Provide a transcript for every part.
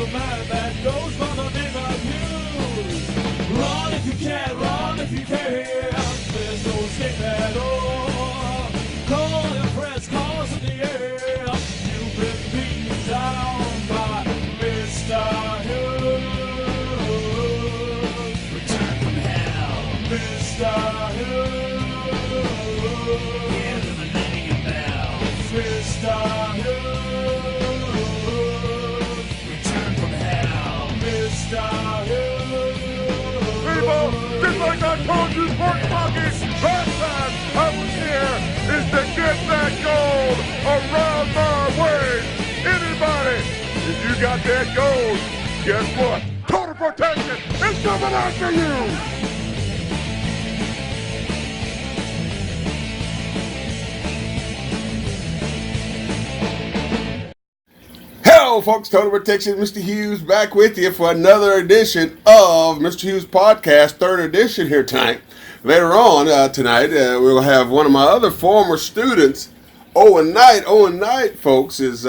the man that goes by the name of Hughes. Run if you can, run if you can. There's no escape at all. Call your friends, cars in the air. You've been beaten down by Mr. Hughes. Return from hell, Mr. Hughes. Hear the millennium bell, Mr. Hughes. Return from hell, Mr. Hughes. People, just like I told you, pork buckets, last time I was here is to get that gold around my waist. Anybody, if you got that gold, guess what? Total protection is coming after you. Hello, folks. Total Protection, Mr. Hughes, back with you for another edition of Mr. Hughes Podcast, third edition here tonight. Later on tonight, we'll have one of my other former students, Owen Knight. Owen Knight, folks, is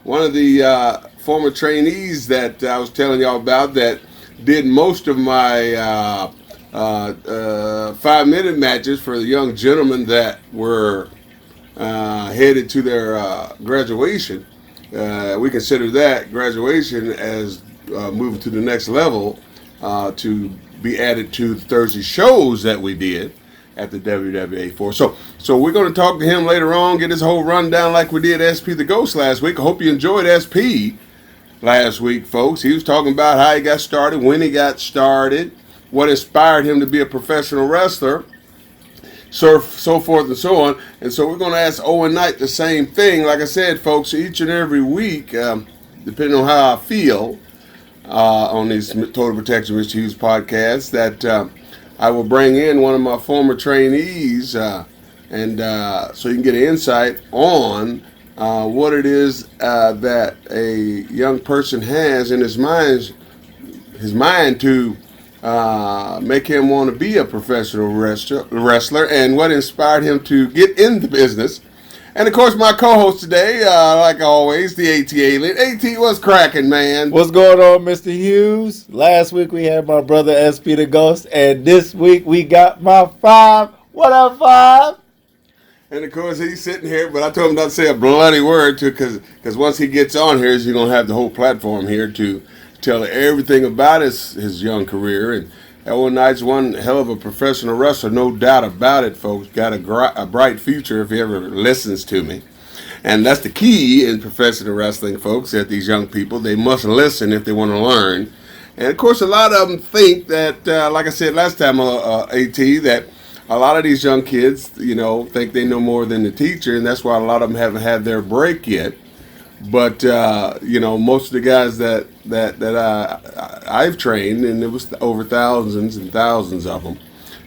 one of the former trainees that I was telling y'all about that did most of my 5-minute matches for the young gentlemen that were headed to their graduation. We consider that graduation as moving to the next level to be added to the Thursday shows that we did at the WWA for. So we're going to talk to him later on, get his whole rundown like we did SP the Ghost last week. I hope you enjoyed SP last week, folks. He was talking about how he got started, when he got started, what inspired him to be a professional wrestler, so forth and so on. And so we're going to ask Owen Knight the same thing. Like I said, folks, each and every week, depending on how I feel on these Total Protection Mr. Hughes podcasts, that I will bring in one of my former trainees and so you can get an insight on what it is that a young person has in his mind to make him want to be a professional wrestler, and what inspired him to get in the business. And of course, my co-host today, like always, the ATLien. AT, what's cracking, man? What's going on, Mr. Hughes? Last week we had my brother SP the Ghost, and this week we got my Five. What up, Five? And of course, he's sitting here, but I told him not to say a bloody word to, because once he gets on here, he's going to have the whole platform here to tell everything about his young career. And Owen Knight's one hell of a professional wrestler, no doubt about it, folks. Got a bright future if he ever listens to me. And that's the key in professional wrestling, folks, that these young people, they must listen if they want to learn. And of course, a lot of them think that, like I said last time, AT, that a lot of these young kids, think they know more than the teacher, and that's why a lot of them haven't had their break yet. But most of the guys that I've trained, and it was over thousands and thousands of them,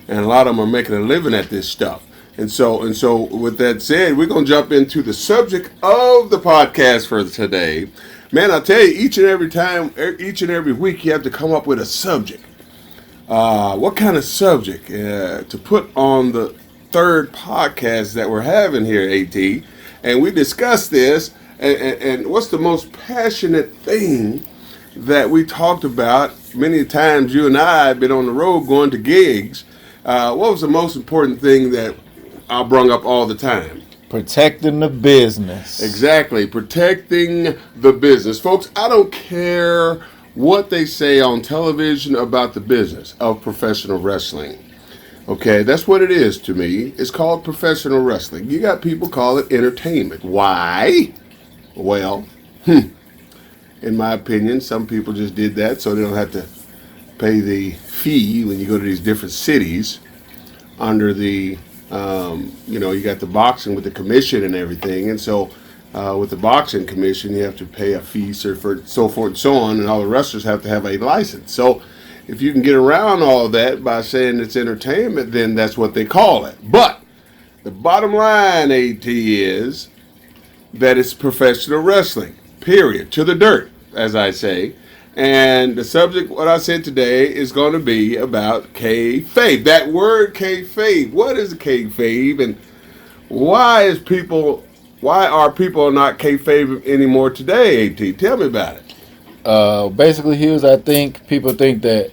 and a lot of them are making a living at this stuff. And so with that said, we're gonna jump into the subject of the podcast for today. Man, I tell you, each and every week, you have to come up with a subject. What kind of subject to put on the third podcast that we're having here, AT? And we discussed this. And what's the most passionate thing that we talked about many times? You and I have been on the road going to gigs. What was the most important thing that I brung up all the time? Protecting the business. Exactly, protecting the business. Folks, I don't care what they say on television about the business of professional wrestling. Okay, that's what it is to me. It's called professional wrestling. You got people call it entertainment. Why? Well, in my opinion, some people just did that so they don't have to pay the fee when you go to these different cities under the, you got the boxing with the commission and everything. And so with the boxing commission, you have to pay a fee, so forth and so on, and all the wrestlers have to have a license. So if you can get around all that by saying it's entertainment, then that's what they call it. But the bottom line, AT, is that it's professional wrestling, period, to the dirt, as I say. And the subject, what I said today, is going to be about kayfabe. That word kayfabe. What is kayfabe, and why are people not kayfabe anymore today, AT? Tell me about it. Basically, Hughes, I think people think that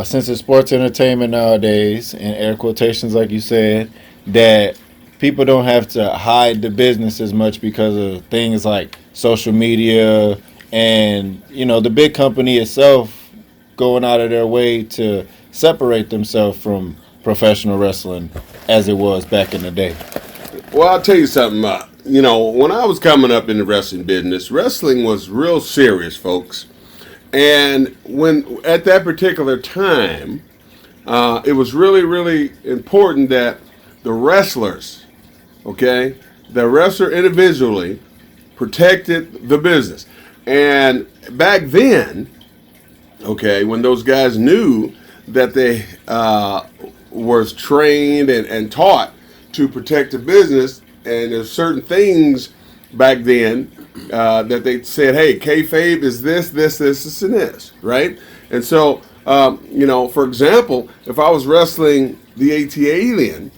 since it's sports entertainment nowadays, in air quotations, like you said, that people don't have to hide the business as much because of things like social media and the big company itself going out of their way to separate themselves from professional wrestling as it was back in the day. Well, I'll tell you something. When I was coming up in the wrestling business, wrestling was real serious, folks. And when at that particular time, it was really, really important that the wrestlers, okay, the wrestler individually protected the business. And back then, okay, when those guys knew that they was trained and taught to protect the business, and there's certain things back then that they said, hey, kayfabe is this, and this, right? And so, for example, if I was wrestling the ATLien,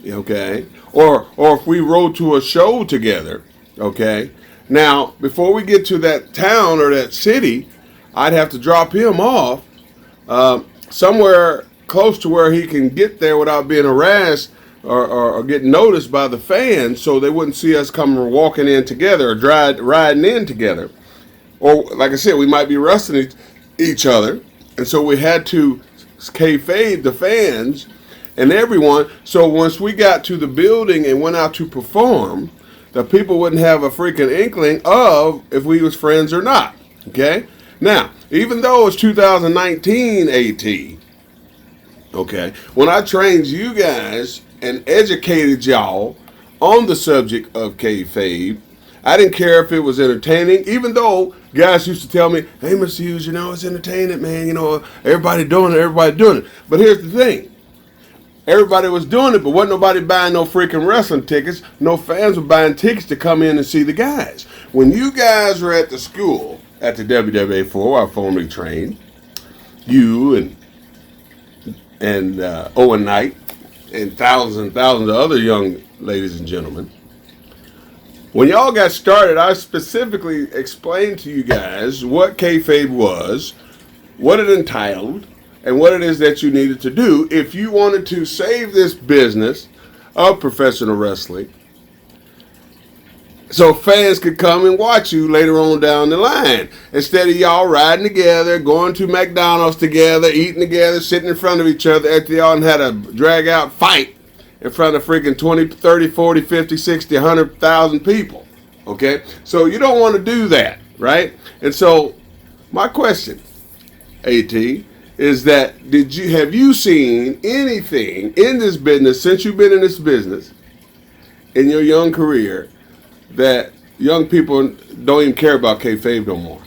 okay, or if we rode to a show together, okay, now, before we get to that town or that city, I'd have to drop him off somewhere close to where he can get there without being harassed or getting noticed by the fans, so they wouldn't see us coming walking in together or riding in together. Or, like I said, we might be wrestling each other, and so we had to kayfabe the fans and everyone. So once we got to the building and went out to perform, the people wouldn't have a freaking inkling of if we was friends or not. Okay? Now, even though it's 2019 AT, okay, when I trained you guys and educated y'all on the subject of kayfabe, I didn't care if it was entertaining, even though guys used to tell me, hey, Mr. Hughes, it's entertaining, man. Everybody doing it. But here's the thing. Everybody was doing it, but wasn't nobody buying no freaking wrestling tickets. No fans were buying tickets to come in and see the guys. When you guys were at the school, at the WWA4, where I formerly trained, you and Owen Knight, and thousands of other young ladies and gentlemen, when y'all got started, I specifically explained to you guys what kayfabe was, what it entitled, and what it is that you needed to do if you wanted to save this business of professional wrestling, so fans could come and watch you later on down the line. Instead of y'all riding together, going to McDonald's together, eating together, sitting in front of each other after y'all had a drag-out fight in front of freaking 20, 30, 40, 50, 60, 100,000 people. Okay? So you don't want to do that, right? And so my question, AT, is that have you seen anything in this business since you've been in this business in your young career that young people don't even care about kayfabe no more?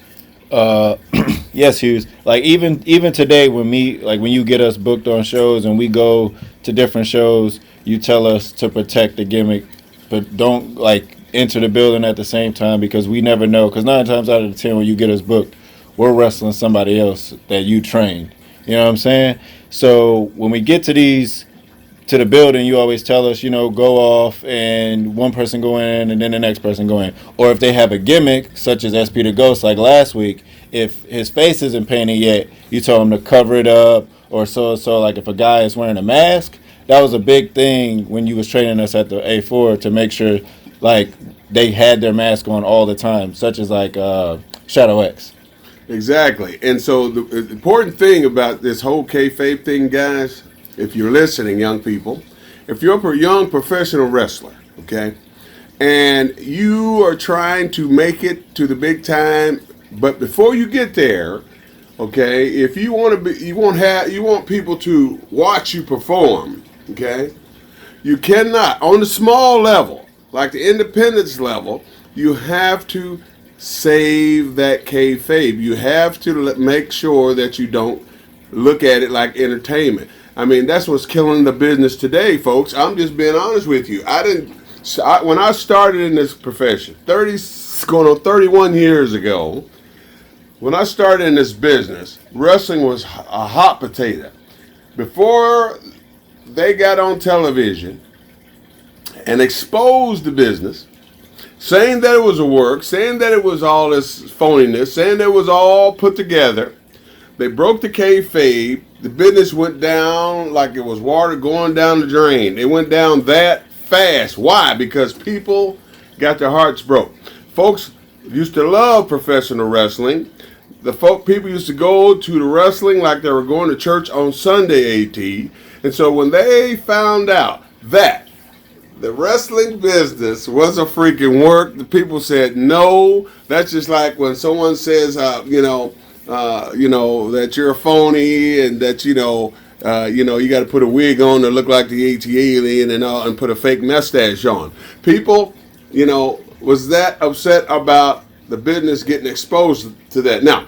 Yes, Hughes. Like even today, when you get us booked on shows and we go to different shows, you tell us to protect the gimmick, but don't enter the building at the same time, because we never know. Because 9 times out of 10, when you get us booked, we're wrestling somebody else that you trained. You know what I'm saying? So when we get to the building, you always tell us, go off and one person go in and then the next person go in. Or if they have a gimmick, such as SP the Ghost, like last week, if his face isn't painted yet, you tell him to cover it up. Or so like if a guy is wearing a mask, that was a big thing when you was training us at the A4 to make sure they had their mask on all the time, such as Shadow X. Exactly. And so the important thing about this whole kayfabe thing, guys, if you're listening, young people, if you're a young professional wrestler, okay, and you are trying to make it to the big time, but before you get there, okay, if you want people to watch you perform, okay, you cannot, on the small level, like the independence level, you have to save that kayfabe. You have to make sure that you don't look at it like entertainment. I mean, that's what's killing the business today, folks. I'm just being honest with you. When I started in this profession, going on 31 years ago, when I started in this business, wrestling was a hot potato. Before they got on television and exposed the business, saying that it was a work, saying that it was all this phoniness, saying that it was all put together. They broke the kayfabe. The business went down like it was water going down the drain. It went down that fast. Why? Because people got their hearts broke. Folks used to love professional wrestling. People used to go to the wrestling like they were going to church on Sunday, AT. And so when they found out that the wrestling business was a freaking work, the people said no. That's just like when someone says, that you're a phony and that you got to put a wig on to look like the ATLien and put a fake mustache on. People, was that upset about the business getting exposed to that. Now,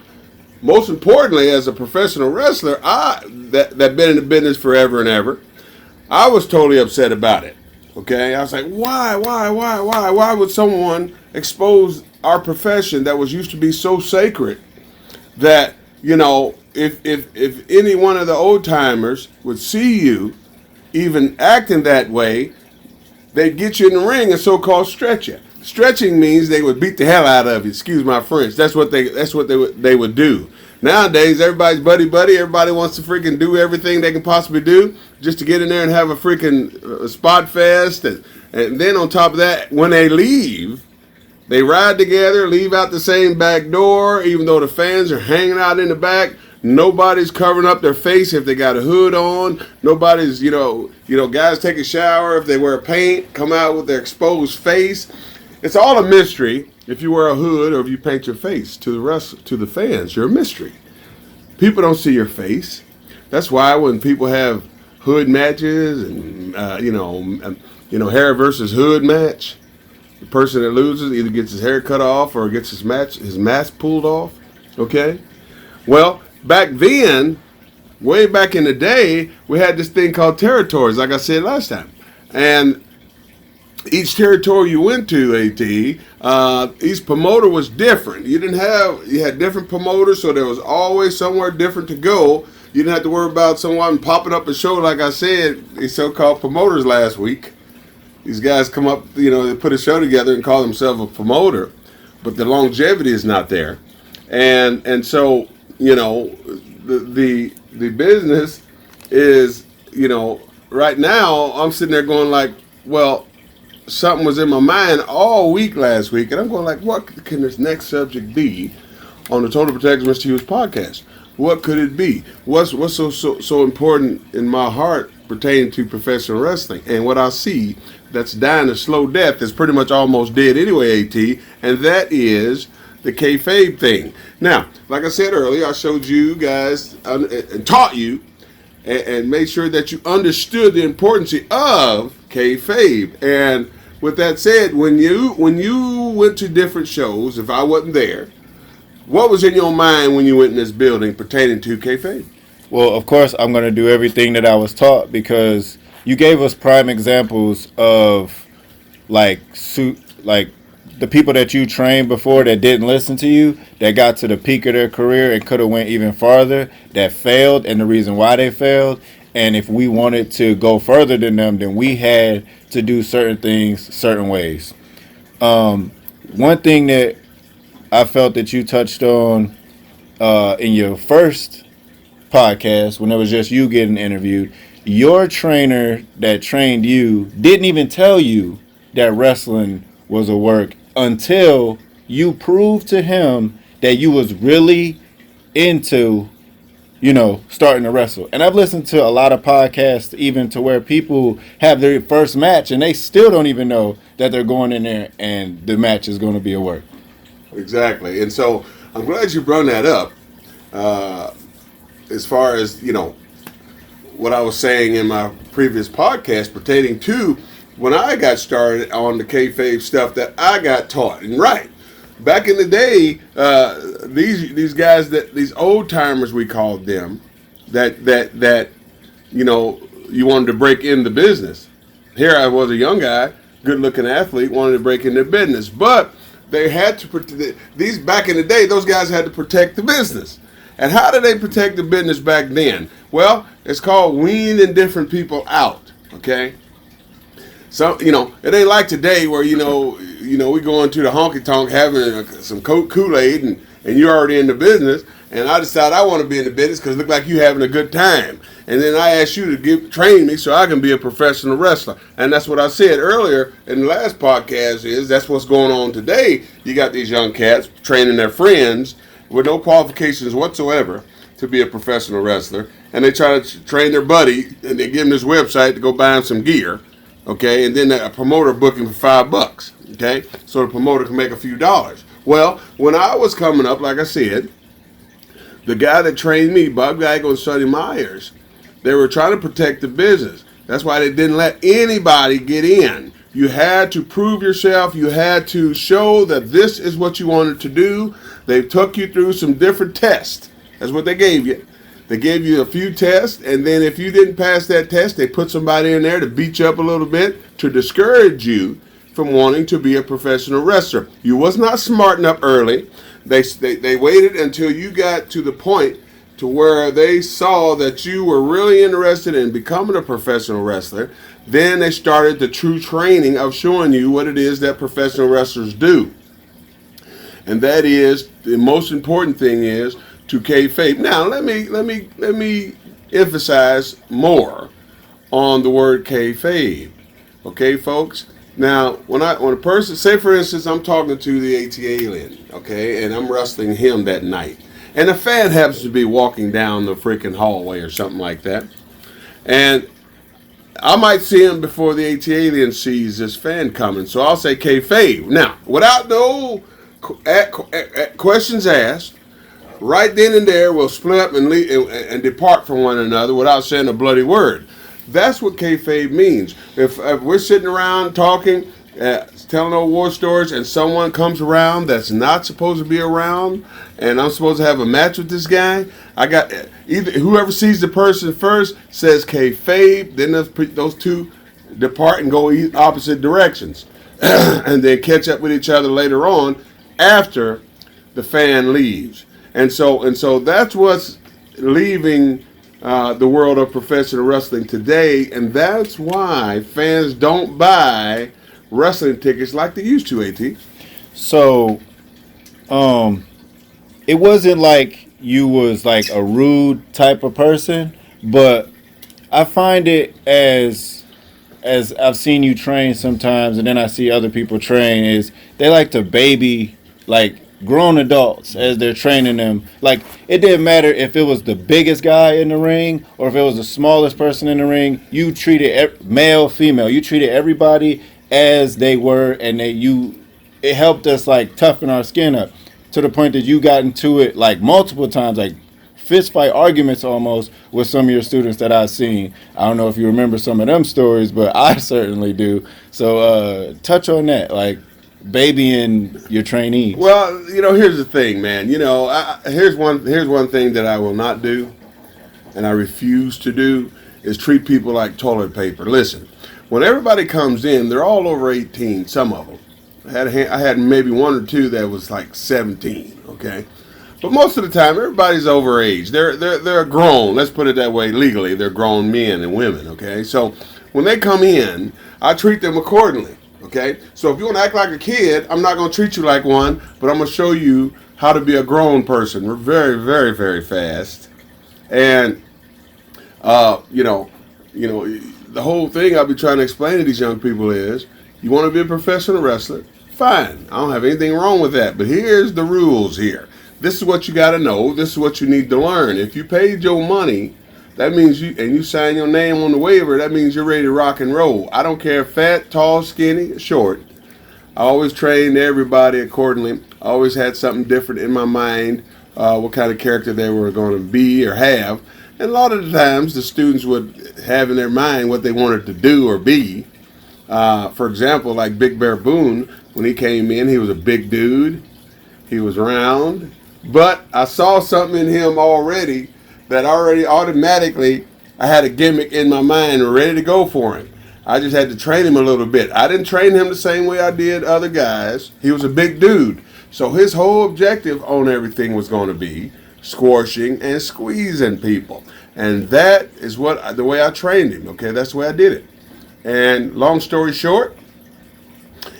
most importantly, as a professional wrestler, that been in the business forever and ever, I was totally upset about it. Okay, I was like, why would someone expose our profession that was used to be so sacred that, if any one of the old timers would see you even acting that way, they'd get you in the ring and so-called stretch you. Stretching means they would beat the hell out of you. Excuse my French. That's what they would do. Nowadays, everybody's buddy. Everybody wants to freaking do everything they can possibly do just to get in there and have a freaking spot fest. And then on top of that, when they leave, they ride together, leave out the same back door, even though the fans are hanging out in the back. Nobody's covering up their face if they got a hood on. Nobody's, guys take a shower if they wear paint, come out with their exposed face. It's all a mystery. If you wear a hood or if you paint your face to the fans, you're a mystery. People don't see your face. That's why when people have hood matches and hair versus hood match, the person that loses either gets his hair cut off or gets his mask pulled off. Okay? Well, back then, way back in the day, we had this thing called territories, like I said last time. And each territory you went to, AT, each promoter was different. You had different promoters, so there was always somewhere different to go. You didn't have to worry about someone popping up a show, like I said, these so-called promoters last week. These guys come up, they put a show together and call themselves a promoter, but the longevity is not there. And so, the business is, right now I'm sitting there going like, well, something was in my mind all week last week, and I'm going like, what can this next subject be on the Total Protection Mr. Hughes podcast? What could it be? What's so important in my heart pertaining to professional wrestling? And what I see that's dying a slow death is pretty much almost dead anyway, AT, and that is the kayfabe thing. Now, like I said earlier, I showed you guys and taught you and made sure that you understood the importance of kayfabe. And with that said, when you went to different shows, if I wasn't there, what was in your mind when you went in this building pertaining to kayfabe? Well, of course, I'm going to do everything that I was taught because you gave us prime examples of like the people that you trained before that didn't listen to you, that got to the peak of their career and could have went even farther, that failed, and the reason why they failed. And if we wanted to go further than them, then we had to do certain things certain ways. One thing that I felt that you touched on in your first podcast, when it was just you getting interviewed, your trainer that trained you didn't even tell you that wrestling was a work until you proved to him that you was really into starting to wrestle. And I've listened to a lot of podcasts even to where people have their first match and they still don't even know that they're going in there and the match is going to be a work. Exactly. And so I'm glad you brought that up. As far as, what I was saying in my previous podcast pertaining to when I got started on the kayfabe stuff that I got taught. And right, back in the day, these guys, these old timers we called them, that you wanted to break in the business. Here I was a young guy, good looking athlete, wanted to break into business, but they had to these back in the day. Those guys had to protect the business. And how did they protect the business back then? Well, it's called weaning different people out. Okay. So, it ain't like today where, you we go into the honky tonk having some Kool-Aid, and you're already in the business. And I decided I want to be in the business because it looked like you having a good time. And then I asked you to train me so I can be a professional wrestler. And that's what I said earlier in the last podcast that's what's going on today. You got these young cats training their friends with no qualifications whatsoever to be a professional wrestler. And they try to train their buddy, and they give him this website to go buy him some gear. Okay, and then a promoter book him for $5. Okay, so the promoter can make a few dollars. Well, when I was coming up, like I said, the guy that trained me, Bob Geico and Sonny Myers, they were trying to protect the business. That's why they didn't let anybody get in. You had to prove yourself. You had to show that this is what you wanted to do. They took you through some different tests. That's what they gave you. They gave you a few tests, and then if you didn't pass that test, they put somebody in there to beat you up a little bit to discourage you from wanting to be a professional wrestler. You was not smarting up early. They waited until you got to the point to where they saw that you were really interested in becoming a professional wrestler. Then they started the true training of showing you what it is that professional wrestlers do. And that is, the most important thing is to kayfabe. Now, let me emphasize more on the word kayfabe. Okay, folks? Now, when a person, say for instance, I'm talking to the ATLien, okay, and I'm wrestling him that night, and a fan happens to be walking down the freaking hallway or something like that, and I might see him before the ATLien sees this fan coming, so I'll say kayfabe. Now, without no questions asked, right then and there, we'll split up and leave and depart from one another without saying a bloody word. That's what kayfabe means. If we're sitting around talking, telling old war stories, and someone comes around that's not supposed to be around, and I'm supposed to have a match with this guy, I got either whoever sees the person first says kayfabe, then those two depart and go opposite directions, and then catch up with each other later on after the fan leaves. And so that's what's leaving the world of professional wrestling today, and that's why fans don't buy wrestling tickets like they used to, AT. So, it wasn't like you was like a rude type of person, but I find it as I've seen you train sometimes, and then I see other people train, is they like to baby like grown adults as they're training them. Like, it didn't matter if it was the biggest guy in the ring or if it was the smallest person in the ring. You treated male, female. You treated everybody as they were, and it helped us like toughen our skin up to the point that you got into it like multiple times, like fist fight arguments almost with some of your students that I've seen. I don't know if you remember some of them stories, but I certainly do. So touch on that, like babying your trainees. Well, here's the thing, man. Here's one thing that I will not do, and I refuse to do, is treat people like toilet paper. Listen, when everybody comes in, they're all over 18, some of them. I had maybe one or two that was like 17, okay? But most of the time, everybody's over age. They're grown. Let's put it that way. Legally, they're grown men and women, okay? So when they come in, I treat them accordingly. Okay, so if you want to act like a kid, I'm not going to treat you like one, but I'm going to show you how to be a grown person. We're very, very, very fast. And, the whole thing I'll be trying to explain to these young people is, you want to be a professional wrestler? Fine. I don't have anything wrong with that. But here's the rules here. This is what you got to know. This is what you need to learn. If you paid your money, that means you sign your name on the waiver, that means you're ready to rock and roll. I don't care if fat, tall, skinny, short. I always trained everybody accordingly. I always had something different in my mind, what kind of character they were going to be or have. And a lot of the times the students would have in their mind what they wanted to do or be. For example, like Big Bear Boone, when he came in, he was a big dude. He was round. But I saw something in him already that already automatically I had a gimmick in my mind ready to go for him. I just had to train him a little bit. I didn't train him the same way I did other guys. He was a big dude. So his whole objective on everything was going to be squashing and squeezing people. And that is the way I trained him. Okay, that's the way I did it. And long story short,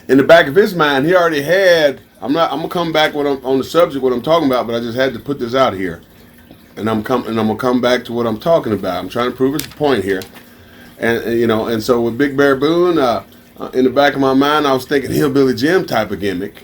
in the back of his mind, he already had. I'm gonna come back on the subject what I'm talking about, but I just had to put this out here, and I'm gonna come back to what I'm talking about. I'm trying to prove his point here, and so with Big Bear Boone, in the back of my mind, I was thinking Hillbilly Jim type of gimmick,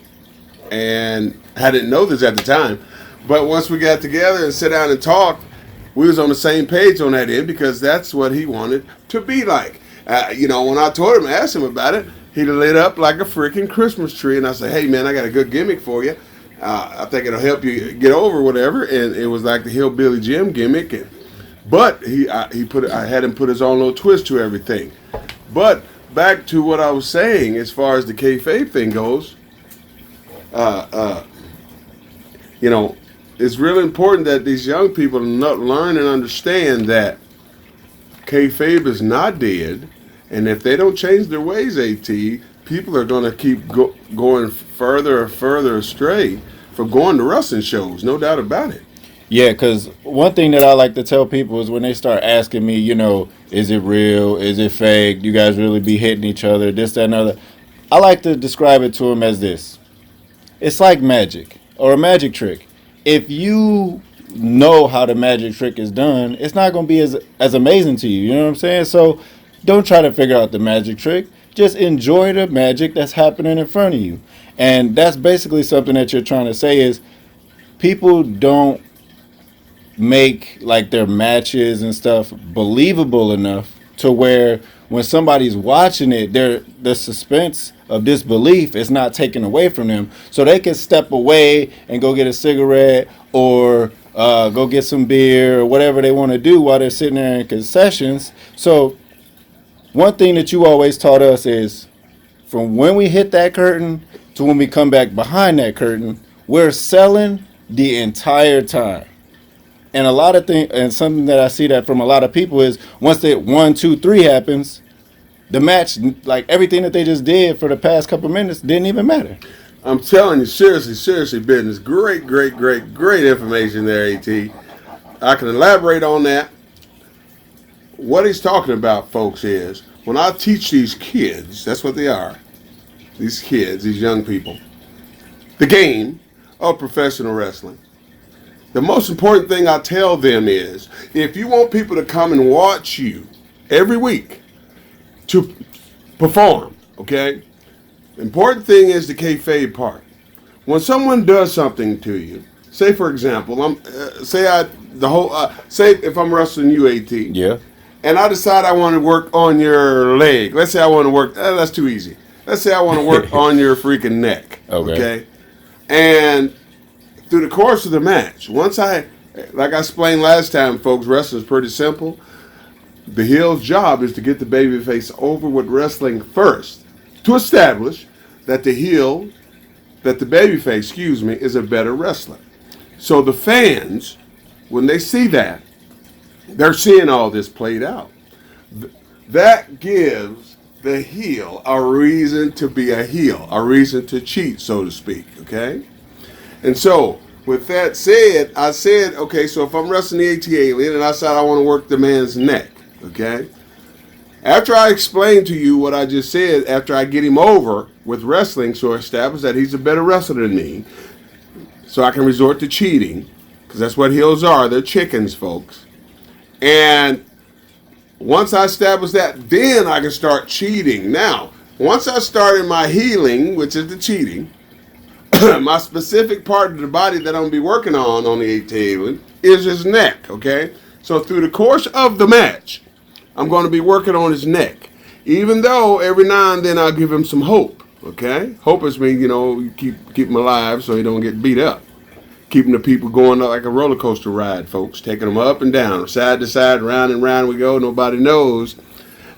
and I didn't know this at the time, but once we got together and sat down and talked, we was on the same page on that end because that's what he wanted to be like. When I told him, asked him about it, he lit up like a freaking Christmas tree, and I said, "Hey man, I got a good gimmick for you. I think it'll help you get over whatever." And it was like the Hillbilly Jim gimmick, but I had him put his own little twist to everything. But back to what I was saying, as far as the kayfabe thing goes, it's really important that these young people learn and understand that kayfabe is not dead. And if they don't change their ways, people are going to keep going further and further astray from going to wrestling shows. No doubt about it. Yeah, because one thing that I like to tell people is when they start asking me, is it real? Is it fake? You guys really be hitting each other? This, that, and other. I like to describe it to them as this. It's like magic or a magic trick. If you know how the magic trick is done, it's not going to be as amazing to you. You know what I'm saying? So don't try to figure out the magic trick. Just enjoy the magic that's happening in front of you. And that's basically something that you're trying to say is people don't make like their matches and stuff believable enough to where when somebody's watching it, the suspense of disbelief is not taken away from them. So they can step away and go get a cigarette or go get some beer or whatever they want to do while they're sitting there in concessions. So one thing that you always taught us is from when we hit that curtain to when we come back behind that curtain, we're selling the entire time. And a lot of things, and something that I see that from a lot of people is once that 1, 2, 3 happens, the match, like everything that they just did for the past couple minutes, didn't even matter. I'm telling you, seriously, business. Great information there, AT. I can elaborate on that. What he's talking about, folks, is when I teach these kids, that's what they are, these kids, these young people, the game of professional wrestling. The most important thing I tell them is, if you want people to come and watch you every week to perform, okay? The important thing is the kayfabe part. When someone does something to you, say for example, say if I'm wrestling you, AT, Yeah. and I decide I want to work on your leg. Let's say I want to work. That's too easy. Let's say I want to work on your freaking neck. Okay. And through the course of the match, like I explained last time, folks, wrestling is pretty simple. The heel's job is to get the babyface over with wrestling first, to establish that the babyface, is a better wrestler. So the fans, when they see that, they're seeing all this played out. That gives the heel a reason to be a heel, a reason to cheat, so to speak, okay? And so, with that said, I said, okay, so if I'm wrestling the ATLien and I said I want to work the man's neck, okay? After I explain to you what I just said, after I get him over with wrestling, so establish that he's a better wrestler than me, so I can resort to cheating, because that's what heels are. They're chickens, folks. And once I establish that, then I can start cheating. Now, once I started my healing, which is the cheating, my specific part of the body that I'm going to be working on the ATLien is his neck, okay? So through the course of the match, I'm going to be working on his neck. Even though every now and then I'll give him some hope, okay? Hope is mean, keep him alive so he don't get beat up. Keeping the people going like a roller coaster ride, folks. Taking them up and down, side to side, round and round we go. Nobody knows.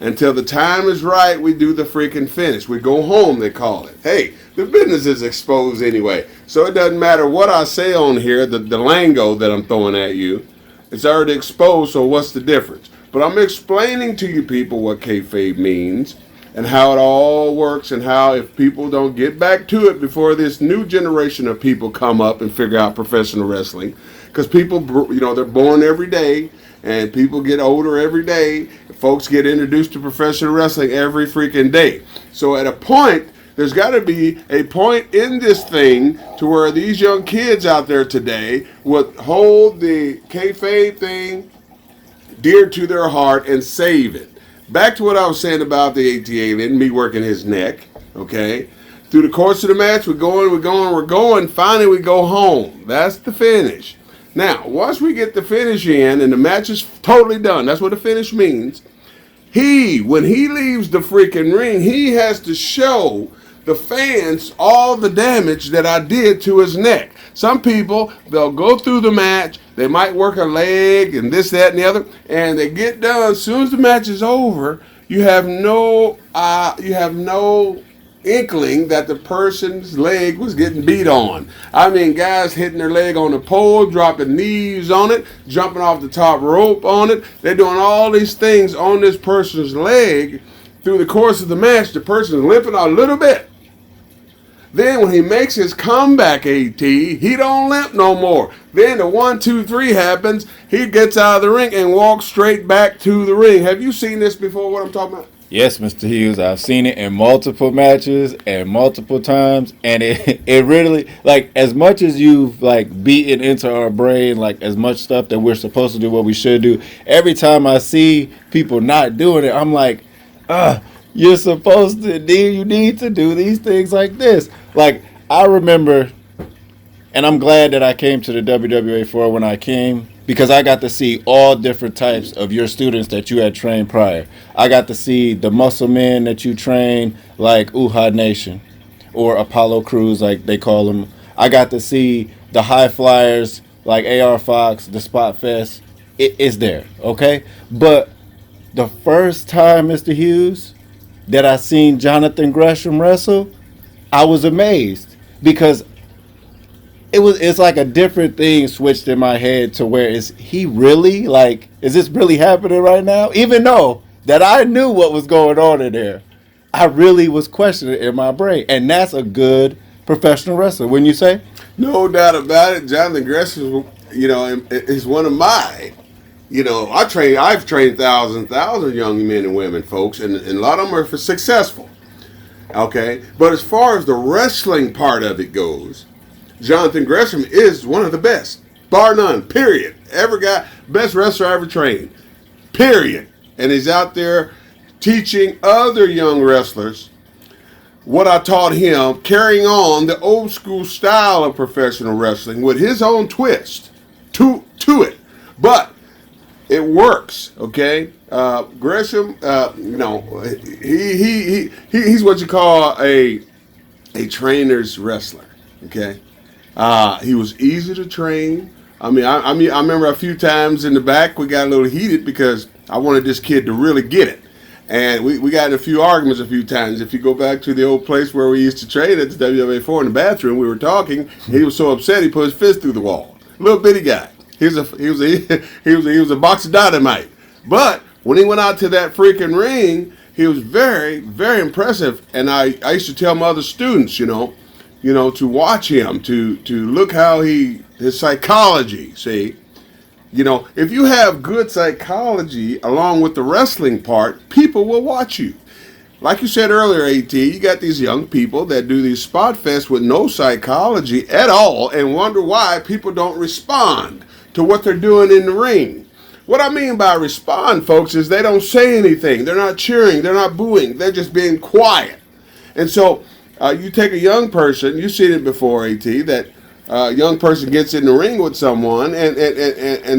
Until the time is right, we do the freaking finish. We go home, they call it. Hey, the business is exposed anyway. So it doesn't matter what I say on here, the lingo that I'm throwing at you. It's already exposed, so what's the difference? But I'm explaining to you people what kayfabe means and how it all works and how if people don't get back to it before this new generation of people come up and figure out professional wrestling, because people, they're born every day and people get older every day. Folks get introduced to professional wrestling every freaking day. So at a point, There's got to be a point in this thing to where these young kids out there today would hold the kayfabe thing dear to their heart and save it. Back to what I was saying about the ATLien, me working his neck, okay? Through the course of the match, we're going. Finally, we go home. That's the finish. Now, once we get the finish in and the match is totally done, that's what the finish means. When he leaves the freaking ring, he has to show the fans all the damage that I did to his neck. Some people, they'll go through the match, they might work a leg and this, that, and the other, and they get done. As soon as the match is over, you have no inkling that the person's leg was getting beat on. I mean, guys hitting their leg on the pole, dropping knees on it, jumping off the top rope on it. They're doing all these things on this person's leg. Through the course of the match, the person's limping a little bit. Then when he makes his comeback, he don't limp no more. Then the 1, 2, 3 happens. He gets out of the ring and walks straight back to the ring. Have you seen this before, what I'm talking about? Yes, Mr. Hughes, I've seen it in multiple matches and multiple times, and it really, like, as much as you've, like, beaten into our brain, like, as much stuff that we're supposed to do, what we should do, every time I see people not doing it, I'm like, you're supposed to, you need to do these things like this. Like, I remember, and I'm glad that I came to the WWA for when I came, because I got to see all different types of your students that you had trained prior. I got to see the muscle men that you trained, like Uha Nation or Apollo Crews, like they call them. I got to see the high flyers like AR Fox, the Spot Fest. It is there, okay? But the first time, Mr. Hughes, that I seen Jonathan Gresham wrestle, I was amazed because it's like a different thing switched in my head to where is this really happening right now? Even though that I knew what was going on in there, I really was questioning it in my brain. And that's a good professional wrestler, wouldn't you say? No doubt about it. Jonathan Gresham, is one of mine. I've trained thousands young men and women, folks, and a lot of them are successful. Okay? But as far as the wrestling part of it goes, Jonathan Gresham is one of the best, bar none, period. Best wrestler I ever trained, period. And he's out there teaching other young wrestlers what I taught him, carrying on the old school style of professional wrestling with his own twist to it. But it works, okay? Gresham, he's what you call a trainer's wrestler, okay? He was easy to train. I remember a few times in the back we got a little heated because I wanted this kid to really get it. And we got in a few arguments a few times. If you go back to the old place where we used to train at the WWA4 in the bathroom, we were talking. He was so upset he put his fist through the wall. Little bitty guy. He was a box of dynamite. But when he went out to that freaking ring, he was very, very impressive. And I used to tell my other students, to watch him, to look how his psychology, see. If you have good psychology along with the wrestling part, people will watch you. Like you said earlier, AT, you got these young people that do these spot fests with no psychology at all and wonder why people don't respond to what they're doing in the ring. What I mean by respond, folks, is they don't say anything. They're not cheering. They're not booing. They're just being quiet. And so you take a young person, you've seen it before, AT, that a young person gets in the ring with someone and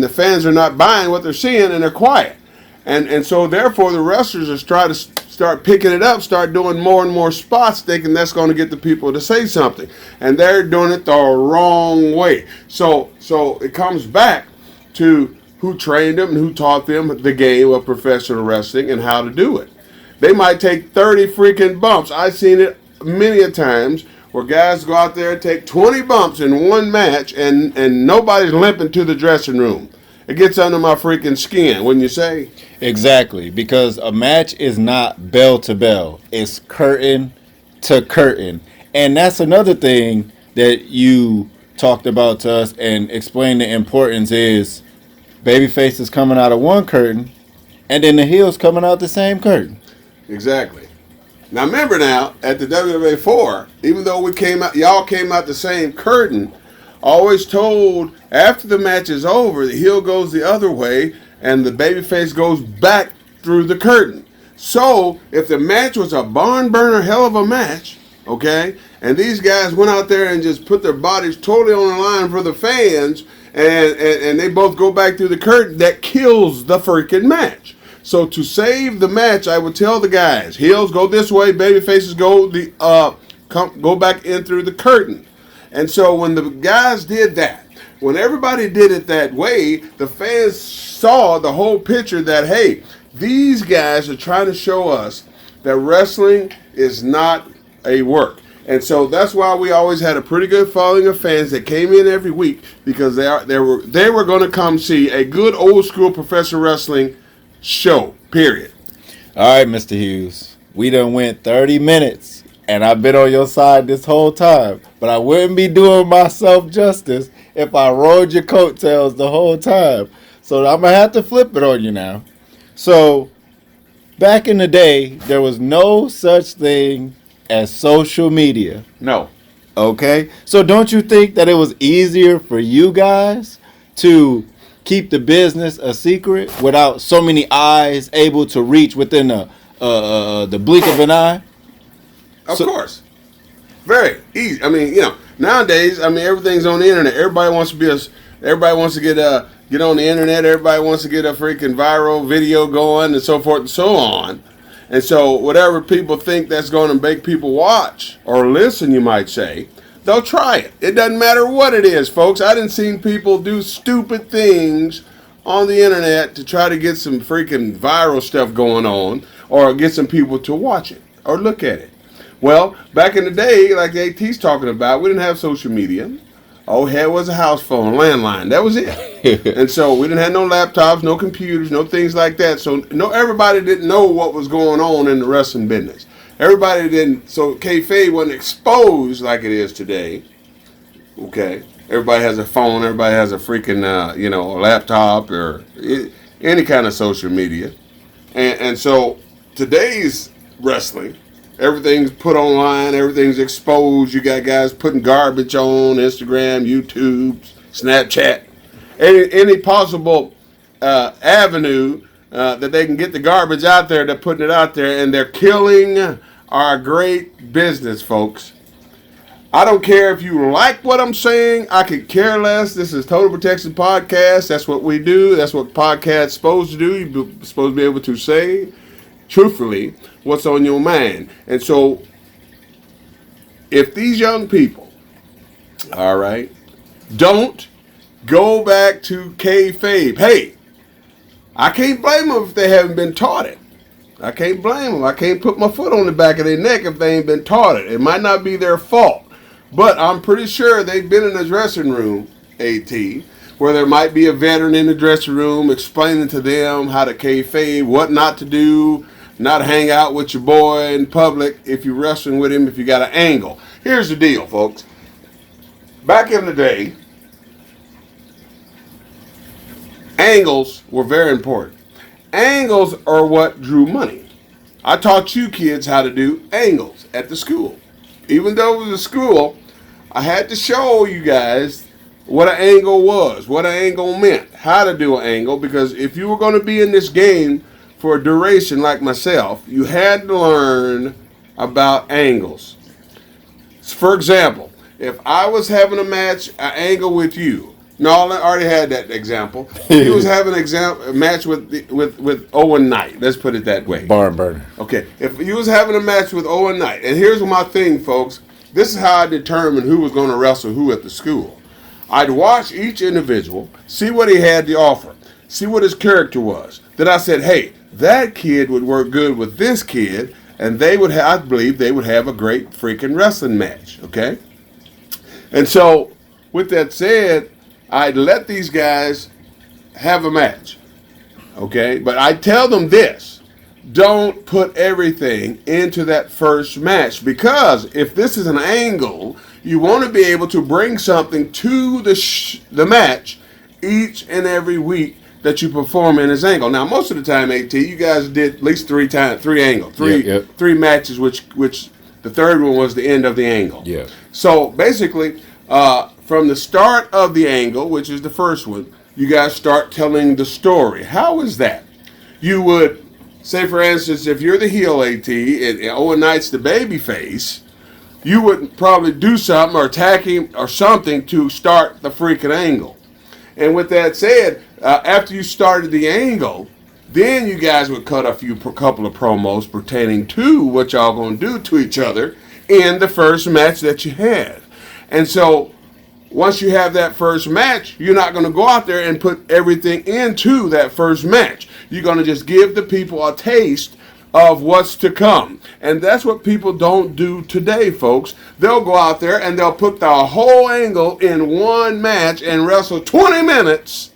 the fans are not buying what they're seeing and they're quiet. And so therefore the wrestlers are trying to start picking it up, start doing more and more spots, thinking that's going to get the people to say something. And they're doing it the wrong way. So it comes back to who trained them and who taught them the game of professional wrestling and how to do it. They might take 30 freaking bumps. I've seen it many a times where guys go out there and take 20 bumps in one match and nobody's limping to the dressing room. It gets under my freaking skin, wouldn't you say? Exactly, because a match is not bell to bell. It's curtain to curtain. And that's another thing that you talked about to us and explained the importance is babyface is coming out of one curtain and then the heel's coming out the same curtain. Exactly. Now remember now, at the WWA 4, even though y'all came out the same curtain, always told after the match is over, the heel goes the other way and the babyface goes back through the curtain. So if the match was a barn burner hell of a match, okay, and these guys went out there and just put their bodies totally on the line for the fans, and they both go back through the curtain, that kills the freaking match. So to save the match, I would tell the guys, heels go this way, baby faces go go back in through the curtain. And so when the guys did that, when everybody did it that way, the fans saw the whole picture that, hey, these guys are trying to show us that wrestling is not a work. And so that's why we always had a pretty good following of fans that came in every week, because they were going to come see a good old school professional wrestling show, period. All right, Mr. Hughes. We done went 30 minutes, and I've been on your side this whole time. But I wouldn't be doing myself justice if I rode your coattails the whole time. So I'm going to have to flip it on you now. So, back in the day, there was no such thing as social media. No. Okay? So don't you think that it was easier for you guys to keep the business a secret without so many eyes able to reach within the blink of an eye? Of course. Very easy. I mean, nowadays, everything's on the internet. Everybody wants to get on the internet. Everybody wants to get a freaking viral video going and so forth and so on. And so whatever people think that's going to make people watch or listen, you might say, they'll try it. It doesn't matter what it is, folks. I done seen people do stupid things on the internet to try to get some freaking viral stuff going on or get some people to watch it or look at it. Well, back in the day, like the AT's talking about, we didn't have social media. All we had was a house phone, landline. That was it. And so we didn't have no laptops, no computers, no things like that. So everybody didn't know what was going on in the wrestling business. Everybody didn't. So kayfabe wasn't exposed like it is today. Okay, everybody has a phone. Everybody has a freaking a laptop or any kind of social media. And so today's wrestling, everything's put online, everything's exposed. You got guys putting garbage on Instagram, YouTube, Snapchat, any possible avenue that they can get the garbage out there. They're putting it out there, and they're killing our great business, folks. I don't care if you like what I'm saying. I could care less. This is Total Protection Podcast. That's what we do. That's what podcasts supposed to do. You're supposed to be able to say truthfully what's on your mind. And so if these young people, all right, don't go back to kayfabe, hey, I can't blame them if they haven't been taught it. I can't blame them. I can't put my foot on the back of their neck if they ain't been taught it. It might not be their fault, but I'm pretty sure they've been in the dressing room, AT, where there might be a veteran in the dressing room explaining to them how to kayfabe, what not to do, not hang out with your boy in public if you're wrestling with him, if you got an angle. Here's the deal, folks. Back in the day, angles were very important. Angles are what drew money. I taught you kids how to do angles at the school. Even though it was a school, I had to show you guys what an angle was, what an angle meant, how to do an angle, because if you were going to be in this game for a duration like myself, you had to learn about angles. For example, if I was having a match, an angle with you. No, I already had that example. He was having a match with Owen Knight. Let's put it that way. Barn burner. Okay, if you was having a match with Owen Knight, and here's my thing, folks. This is how I determined who was going to wrestle who at the school. I'd watch each individual, see what he had to offer, see what his character was. Then I said, hey, that kid would work good with this kid, and they would have, I believe they would have a great freaking wrestling match, okay? And so, with that said, I'd let these guys have a match, okay? But I tell them this, don't put everything into that first match, because if this is an angle, you want to be able to bring something to the match each and every week that you perform in this angle. Now, most of the time, AT, you guys did at least three angles, three matches, which the third one was the end of the angle. Yeah. So basically, from the start of the angle, which is the first one, you guys start telling the story. How is that? You would say, for instance, if you're the heel AT and Owen Knight's the baby face, you would probably do something or attack him or something to start the freaking angle. And with that said, after you started the angle, then you guys would cut a couple of promos pertaining to what y'all going to do to each other in the first match that you had. And so once you have that first match, you're not going to go out there and put everything into that first match. You're going to just give the people a taste of what's to come. And that's what people don't do today, folks. They'll go out there and they'll put the whole angle in one match and wrestle 20 minutes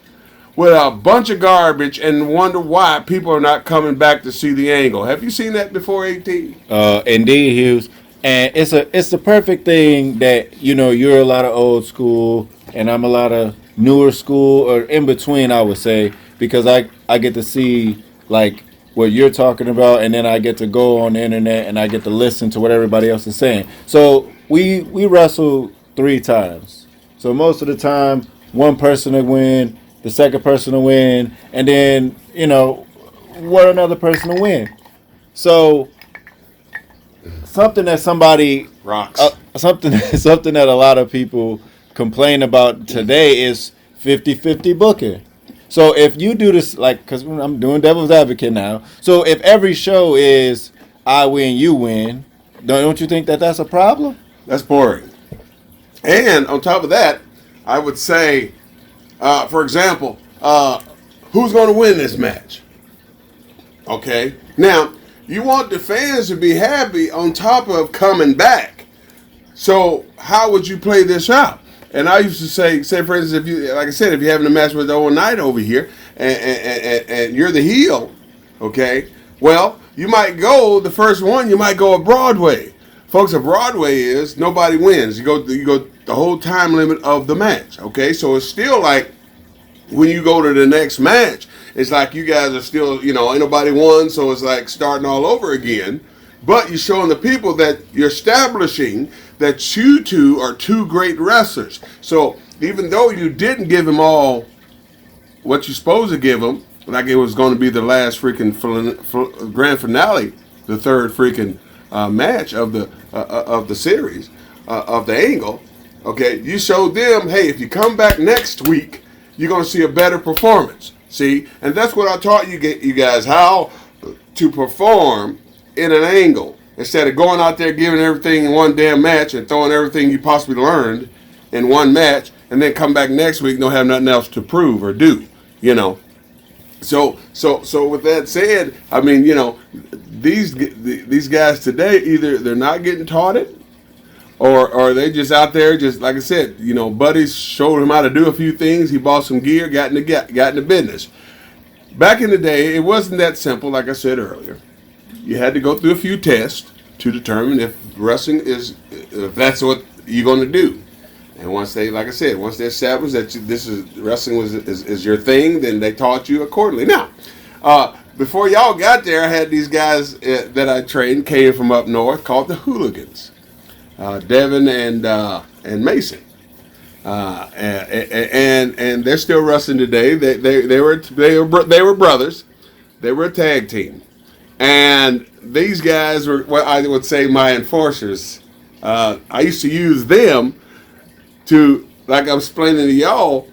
with a bunch of garbage and wonder why people are not coming back to see the angle. Have you seen that before, AT? Indeed, Hughes. And it's the perfect thing that, you're a lot of old school and I'm a lot of newer school, or in between, I would say, because I get to see like what you're talking about, and then I get to go on the internet and I get to listen to what everybody else is saying. So we wrestle 3 times. So most of the time, one person will win, the second person will win, and then, one another person will win. So something that somebody rocks. Something that a lot of people complain about today is 50-50 booking. So if you do this, because I'm doing devil's advocate now, so if every show is I win, you win, don't you think that that's a problem? That's boring. And on top of that, I would say, for example, who's going to win this match? Okay. Now, you want the fans to be happy on top of coming back. So how would you play this out? And I used to say for instance, if you're having a match with Owen Knight over here, and you're the heel, okay? Well, you might go the first one. You might go a Broadway, folks. A Broadway is nobody wins. You go the whole time limit of the match, okay? So it's still like when you go to the next match, it's like you guys are still, ain't nobody won, so it's like starting all over again. But you're showing the people that you're establishing that you two are 2 great wrestlers. So even though you didn't give them all what you're supposed to give them, like it was going to be the last freaking grand finale, the third freaking match of the series, of the angle, okay, you showed them, hey, if you come back next week, you're going to see a better performance. See? And that's what I taught you guys, how to perform in an angle, instead of going out there giving everything in one damn match and throwing everything you possibly learned in one match, and then come back next week and don't have nothing else to prove or do, So with that said, I mean, these guys today, either they're not getting taught it, or they just out there, just like I said, buddies showed him how to do a few things. He bought some gear, got in the business. Back in the day, it wasn't that simple, like I said earlier. You had to go through a few tests to determine if wrestling if that's what you're going to do. And once they established that this is wrestling is your thing, then they taught you accordingly. Now, before y'all got there, I had these guys that I trained, came from up north, called the Hooligans, Devin and Mason, and they're still wrestling today. They were brothers. They were a tag team. And these guys were what I would say my enforcers. I used to use them to, like I'm explaining to y'all,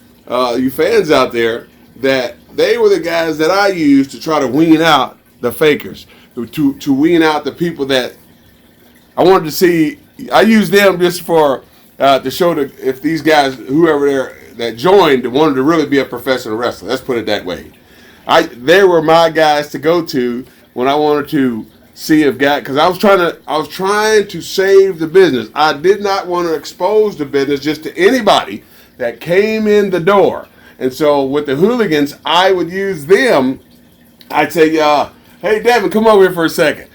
you fans out there, that they were the guys that I used to try to wean out the fakers, to wean out the people that I wanted to see. I used them just for to show if these guys, whoever that joined, wanted to really be a professional wrestler. Let's put it that way. They were my guys to go to when I wanted to see if because I was trying to save the business. I did not want to expose the business just to anybody that came in the door. And so with the Hooligans, I would use them. I'd say, hey, Devin, come over here for a second.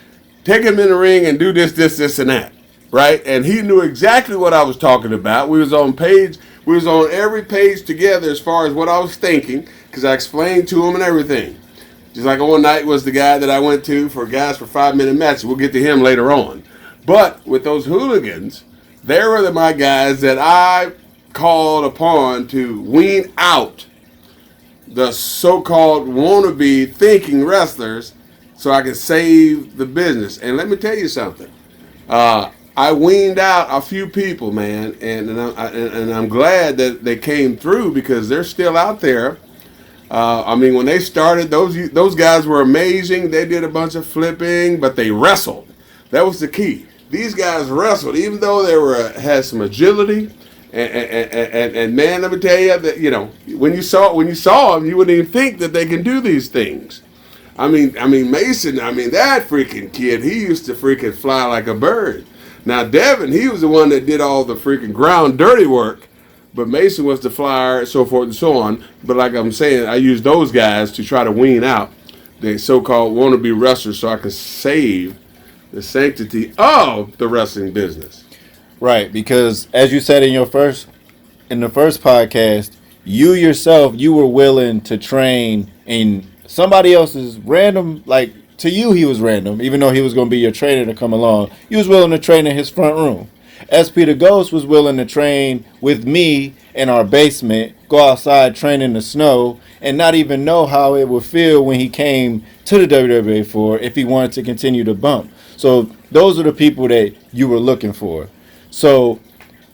Take him in the ring and do this, and that, right? And he knew exactly what I was talking about. We was on page. We was on every page together as far as what I was thinking, because I explained to him and everything. Just like Owen Knight was the guy that I went to for guys for 5-minute matches. We'll get to him later on. But with those hooligans, they were my guys that I called upon to wean out the so-called wannabe thinking wrestlers so I could save the business. And let me tell you something. I weaned out a few people, man, and I'm glad that they came through because they're still out there. I mean, when they started, those guys were amazing. They did a bunch of flipping, but they wrestled. That was the key. These guys wrestled, even though they had some agility. And man, let me tell you that when you saw them, you wouldn't even think that they can do these things. I mean Mason. I mean that freaking kid. He used to freaking fly like a bird. Now Devin, he was the one that did all the freaking ground dirty work, but Mason was the flyer, so forth and so on. But like I'm saying, I used those guys to try to wean out the so-called wannabe wrestlers so I could save the sanctity of the wrestling business. Right, because as you said in the first podcast, you yourself, you were willing to train in somebody else's random, like to you he was random, even though he was going to be your trainer to come along. You was willing to train in his front room. SP the Ghost was willing to train with me in our basement, go outside, train in the snow, and not even know how it would feel when he came to the WWA for if he wanted to continue to bump. So those are the people that you were looking for. So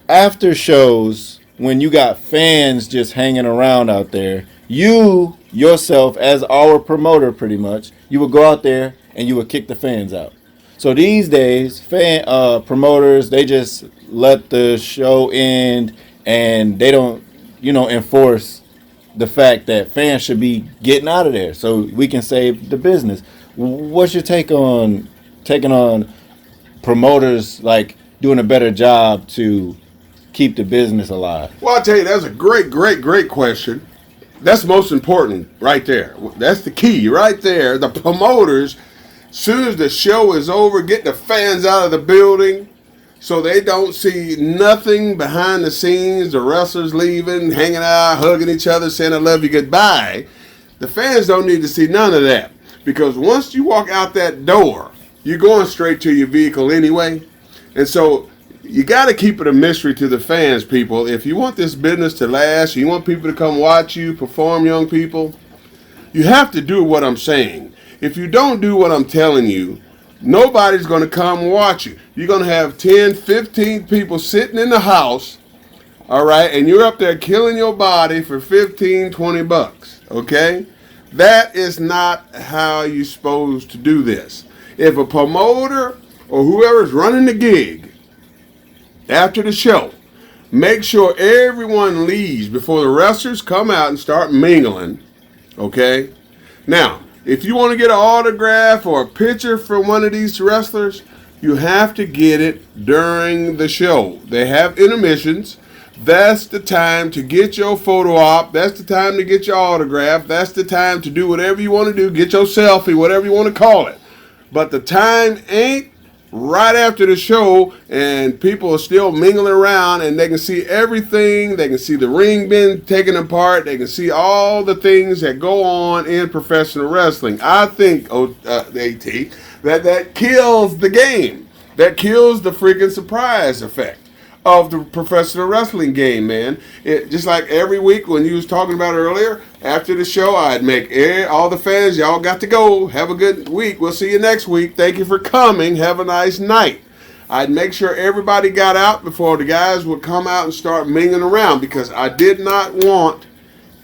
after shows, when you got fans just hanging around out there, you yourself as our promoter pretty much, you would go out there and you would kick the fans out. So these days, promoters, they just let the show end and they don't, enforce the fact that fans should be getting out of there so we can save the business. What's your take on taking on promoters like doing a better job to keep the business alive? Well, I'll tell you, that's a great question. That's most important right there. That's the key right there. The promoters, as soon as the show is over, get the fans out of the building so they don't see nothing behind the scenes, the wrestlers leaving, hanging out, hugging each other, saying I love you goodbye. The fans don't need to see none of that because once you walk out that door, you're going straight to your vehicle anyway. And so you got to keep it a mystery to the fans, people. If you want this business to last, you want people to come watch you perform, young people, you have to do what I'm saying. If you don't do what I'm telling you, nobody's going to come watch you. You're going to have 10, 15 people sitting in the house, all right, and you're up there killing your body for 15, 20 bucks, okay? That is not how you're supposed to do this. If a promoter or whoever's running the gig after the show, make sure everyone leaves before the wrestlers come out and start mingling, okay? Now, if you want to get an autograph or a picture from one of these wrestlers, you have to get it during the show. They have intermissions. That's the time to get your photo op. That's the time to get your autograph. That's the time to do whatever you want to do. Get your selfie, whatever you want to call it. But the time ain't right after the show and people are still mingling around and they can see everything. They can see the ring being taken apart. They can see all the things that go on in professional wrestling. I think, AT, that kills the game. That kills the freaking surprise effect of the professional wrestling game, man. It just like every week when you was talking about earlier, after the show, I'd make all the fans, y'all got to go. Have a good week. We'll see you next week. Thank you for coming. Have a nice night. I'd make sure everybody got out before the guys would come out and start mingling around because I did not want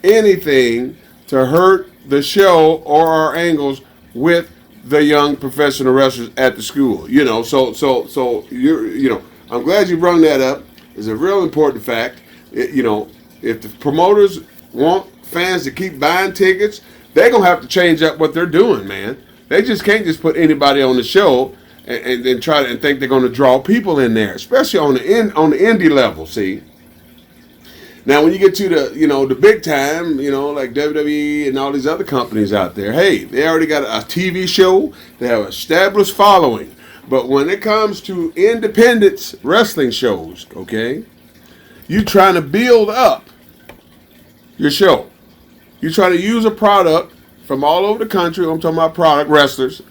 anything to hurt the show or our angles with the young professional wrestlers at the school. So you're I'm glad you brought that up. It's a real important fact. If the promoters want fans to keep buying tickets, they're going to have to change up what they're doing, man. They just can't just put anybody on the show and then try to think they're going to draw people in there, especially on the indie level, see. Now, when you get to the big time, like WWE and all these other companies out there, hey, they already got a TV show. They have an established following. But when it comes to independent wrestling shows, okay, You trying to build up your show. You trying to use a product from all over the country. I'm talking about product wrestlers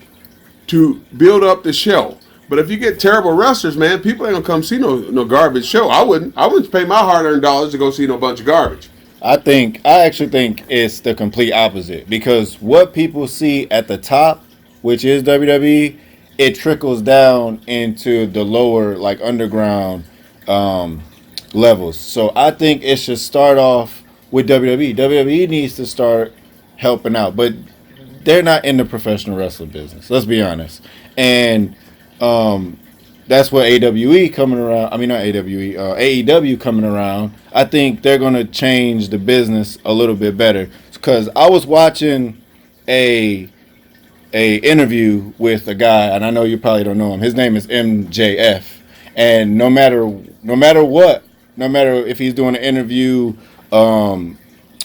to build up the show. But if you get terrible wrestlers, man, people ain't gonna come see no garbage show. I wouldn't pay my hard-earned dollars to go see no bunch of garbage. I actually think it's the complete opposite, because what people see at the top, which is WWE, it trickles down into the lower, like, underground levels. So I think it should start off with WWE. WWE needs to start helping out, but they're not in the professional wrestling business. Let's be honest. And that's what AWE coming around. I mean, not AWE, AEW coming around. I think they're going to change the business a little bit better. Because I was watching a interview with a guy, and I know you probably don't know him. His name is MJF. And no matter if he's doing an interview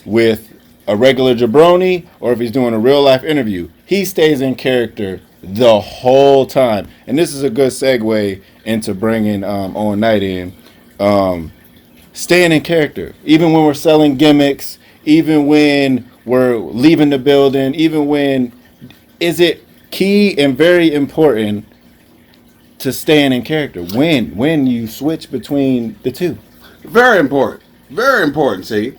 with a regular jabroni or if he's doing a real life interview, he stays in character the whole time. And this is a good segue into bringing Owen Knight in. Staying in character, even when we're selling gimmicks, even when we're leaving the building, even when, is it key and very important to staying in character when you switch between the two? Very important, see.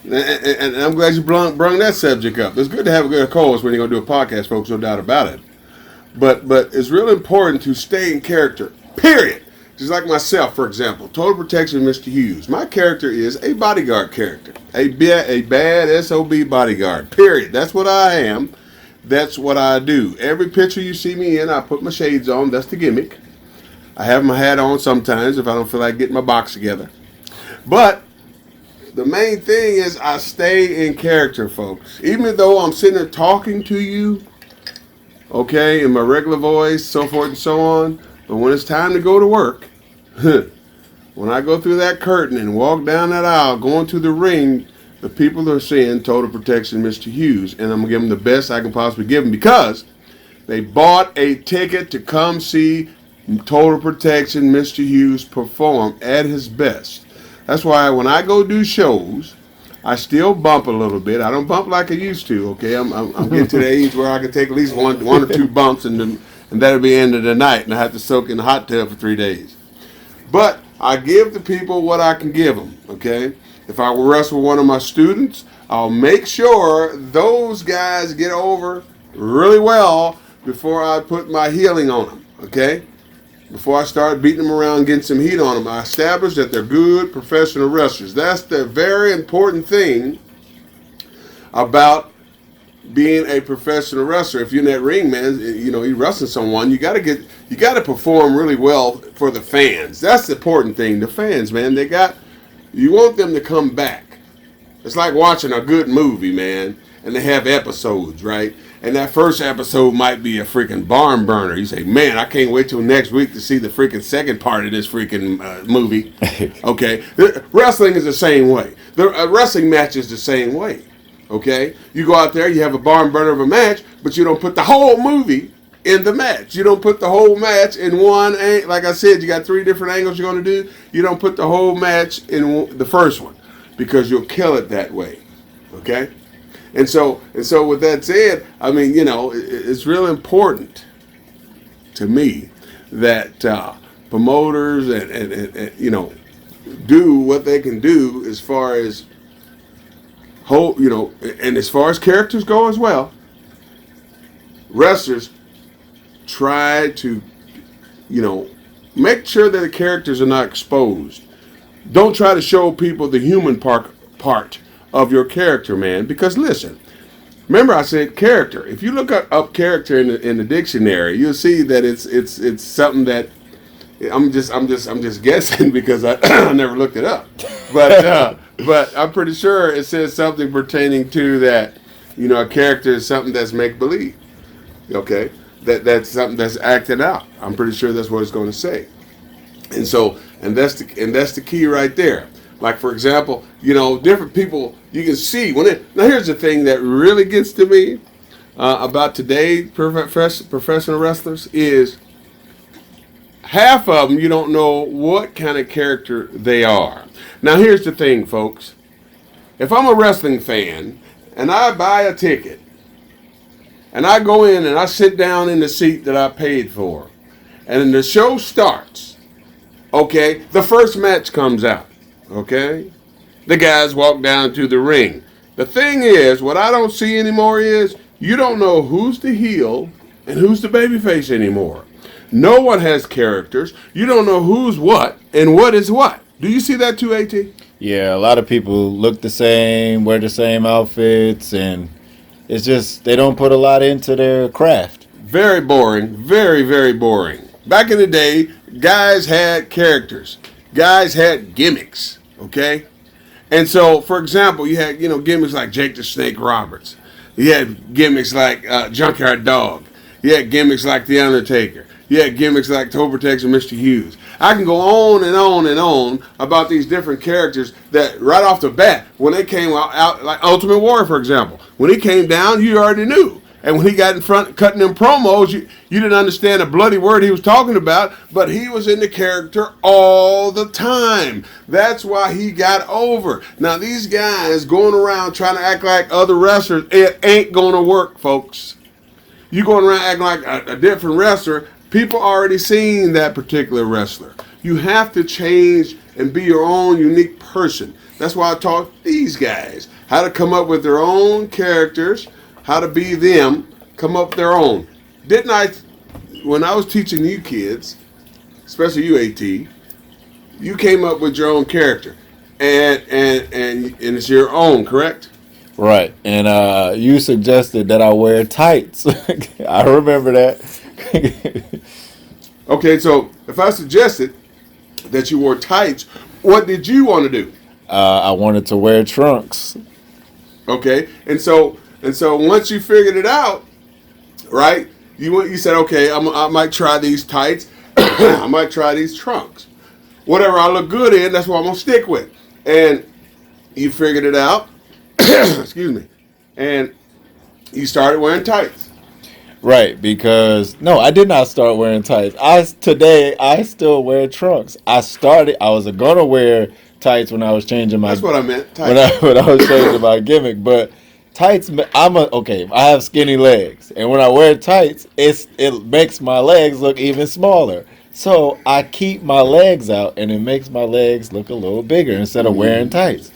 And I'm glad you brung that subject up. It's good to have a good co-host when you're going to do a podcast, folks, no doubt about it. But it's really important to stay in character, period. Just like myself, for example, Total Protection Mr. Hughes. My character is a bodyguard character, a bad SOB bodyguard, period. That's what I am. That's what I do. Every picture you see me in, I put my shades on. That's the gimmick. I have my hat on sometimes if I don't feel like getting my box together. But the main thing is I stay in character, folks. Even though I'm sitting there talking to you, okay, in my regular voice, so forth and so on. But when it's time to go to work, when I go through that curtain and walk down that aisle, going to the ring, the people are seeing Total Protection Mr. Hughes. And I'm going to give them the best I can possibly give them because they bought a ticket to come see Total Protection Mr. Hughes perform at his best. That's why when I go do shows, I still bump a little bit. I don't bump like I used to, okay? I'm getting to the age where I can take at least one or two bumps and that'll be the end of the night, and I have to soak in the hot tub for 3 days. But I give the people what I can give them, okay? If I wrestle one of my students, I'll make sure those guys get over really well before I put my healing on them, okay? Before I start beating them around, getting some heat on them, I establish that they're good professional wrestlers. That's the very important thing about being a professional wrestler. If you're in that ring, man, you know, you're wrestling someone, you got to perform really well for the fans. That's the important thing. The fans, man, you want them to come back. It's like watching a good movie, man, and they have episodes, right? And that first episode might be a freaking barn burner. You say, man, I can't wait till next week to see the freaking second part of this freaking movie. Okay? Wrestling is the same way. The wrestling match is the same way. Okay? You go out there, you have a barn burner of a match, but you don't put the whole movie in the match. You don't put the whole match in one. Like I said, you got 3 different angles you're going to do. You don't put the whole match in the first one because you'll kill it that way. Okay? And so with that said, I mean, you know, it's real important to me that promoters and you know, do what they can do as far as you know, and as far as characters go as well. Wrestlers try to, you know, make sure that the characters are not exposed. Don't try to show people the human part of your character, man. Because listen, remember I said character. If you look up character in the dictionary, you'll see that it's something that I'm just guessing because I never looked it up. But I'm pretty sure it says something pertaining to that. You know, a character is something that's make believe. Okay, that's something that's acted out. I'm pretty sure that's what it's going to say. And that's the key right there. Like, for example, you know, different people, you can see now here's the thing that really gets to me about today's professional wrestlers is half of them you don't know what kind of character they are. Now here's the thing, folks. If I'm a wrestling fan and I buy a ticket and I go in and I sit down in the seat that I paid for, and the show starts, okay, the first match comes out, okay? The guys walk down to the ring. The thing is, what I don't see anymore is you don't know who's the heel and who's the babyface anymore. No one has characters. You don't know who's what and what is what. Do you see that too, AT? Yeah, a lot of people look the same, wear the same outfits, and it's just they don't put a lot into their craft. Very boring. Very, very boring. Back in the day, guys had characters. Guys had gimmicks, okay? And so, for example, you had, gimmicks like Jake the Snake Roberts. You had gimmicks like Junkyard Dog. You had gimmicks like The Undertaker. You had gimmicks like Tobertex and Mr. Hughes. I can go on and on and on about these different characters that right off the bat, when they came out like Ultimate Warrior, for example, when he came down, you already knew. And when he got in front cutting them promos, you didn't understand a bloody word he was talking about, but he was in the character all the time. That's why he got over. Now, these guys going around trying to act like other wrestlers, it ain't going to work, folks. You going around acting like a different wrestler, people already seen that particular wrestler. You have to change and be your own unique person. That's why I taught these guys how to come up with their own characters, how to be them, come up with their own. Didn't I, when I was teaching you kids, especially you, AT, you came up with your own character, and it's your own, correct? Right, and you suggested that I wear tights. I remember that. Okay, so if I suggested that you wore tights, what did you want to do? I wanted to wear trunks. Okay, and so once you figured it out, right? You said, okay, I might try these tights. I might try these trunks. Whatever I look good in, that's what I'm gonna stick with. And you figured it out. Excuse me. And you started wearing tights. Right, because no, I did not start wearing tights. Today I still wear trunks. I was gonna wear tights when I was changing my. That's what I meant. Tights. When I was changing my gimmick, but tights. I have skinny legs, and when I wear tights, it makes my legs look even smaller. So I keep my legs out, and it makes my legs look a little bigger instead of wearing tights.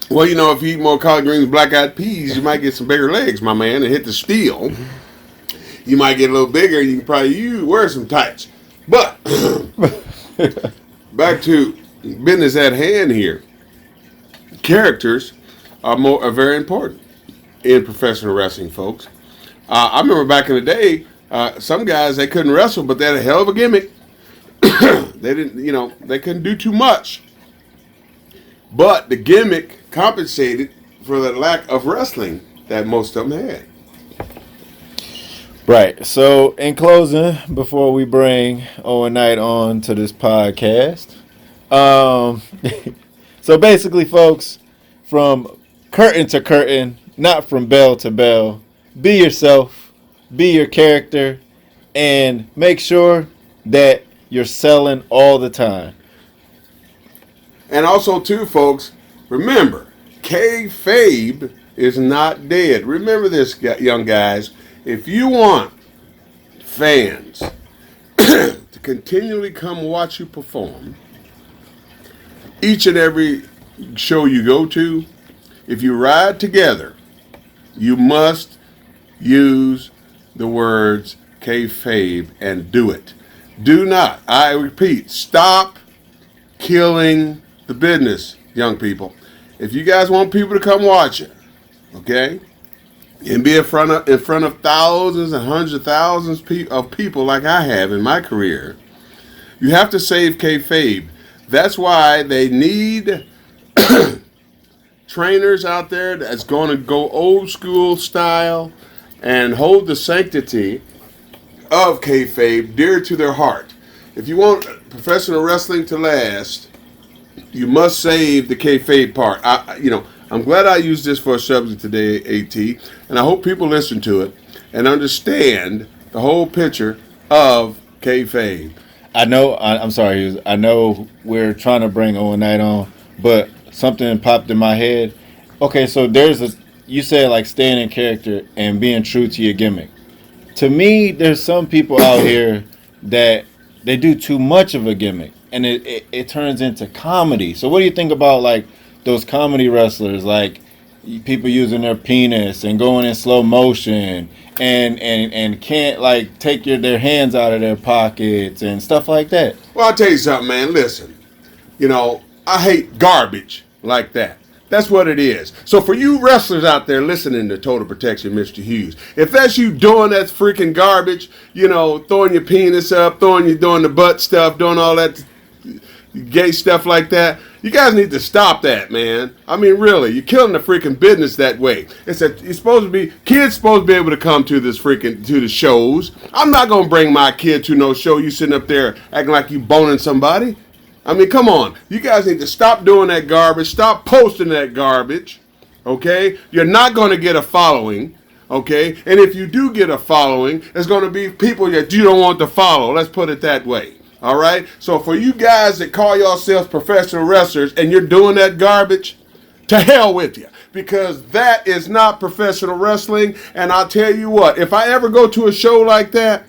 Well, if you eat more collard greens and black-eyed peas, you might get some bigger legs, my man, and hit the steel. You might get a little bigger, and you can probably wear some tights. But back to business at hand here. Characters are very important in professional wrestling, folks. I remember back in the day, some guys, they couldn't wrestle, but they had a hell of a gimmick. They didn't, they couldn't do too much. But the gimmick compensated for the lack of wrestling that most of them had. Right. So, in closing, before we bring Owen Knight on to this podcast, so basically, folks, from curtain to curtain, not from bell to bell, be yourself, be your character, and make sure that you're selling all the time. And also, too, folks, remember, kayfabe is not dead. Remember this, young guys. If you want fans to continually come watch you perform, each and every show you go to, if you ride together, you must use the words kayfabe and do it. Do not, I repeat, stop killing the business, young people. If you guys want people to come watch it, okay, and be in front of thousands and hundreds of thousands of people like I have in my career, you have to save kayfabe. That's why they need trainers out there that's going to go old school style and hold the sanctity of kayfabe dear to their heart. If you want professional wrestling to last, you must save the kayfabe part. I'm glad I used this for a subject today, AT, and I hope people listen to it and understand the whole picture of kayfabe. I know. I'm sorry, Hughes. I know we're trying to bring Owen Knight on, but something popped in my head. Okay, so there's a. You said like staying in character and being true to your gimmick. To me, there's some people out here that they do too much of a gimmick, and it turns into comedy. So what do you think about like those comedy wrestlers, like people using their penis and going in slow motion and can't like take their hands out of their pockets and stuff like that? Well, I'll tell you something, man. Listen, I hate garbage like that. That's what it is. So for you wrestlers out there listening to Total Protection, Mr. Hughes, if that's you doing that freaking garbage, throwing your penis up, doing the butt stuff, doing all that gay stuff like that, you guys need to stop that, man. I mean, really, you're killing the freaking business that way. Kids supposed to be able to come to to the shows. I'm not gonna bring my kid to no show. You sitting up there acting like you boning somebody. I mean, come on. You guys need to stop doing that garbage. Stop posting that garbage. Okay? You're not going to get a following. Okay? And if you do get a following, it's going to be people that you don't want to follow. Let's put it that way. All right? So for you guys that call yourselves professional wrestlers and you're doing that garbage, to hell with you. Because that is not professional wrestling. And I'll tell you what, if I ever go to a show like that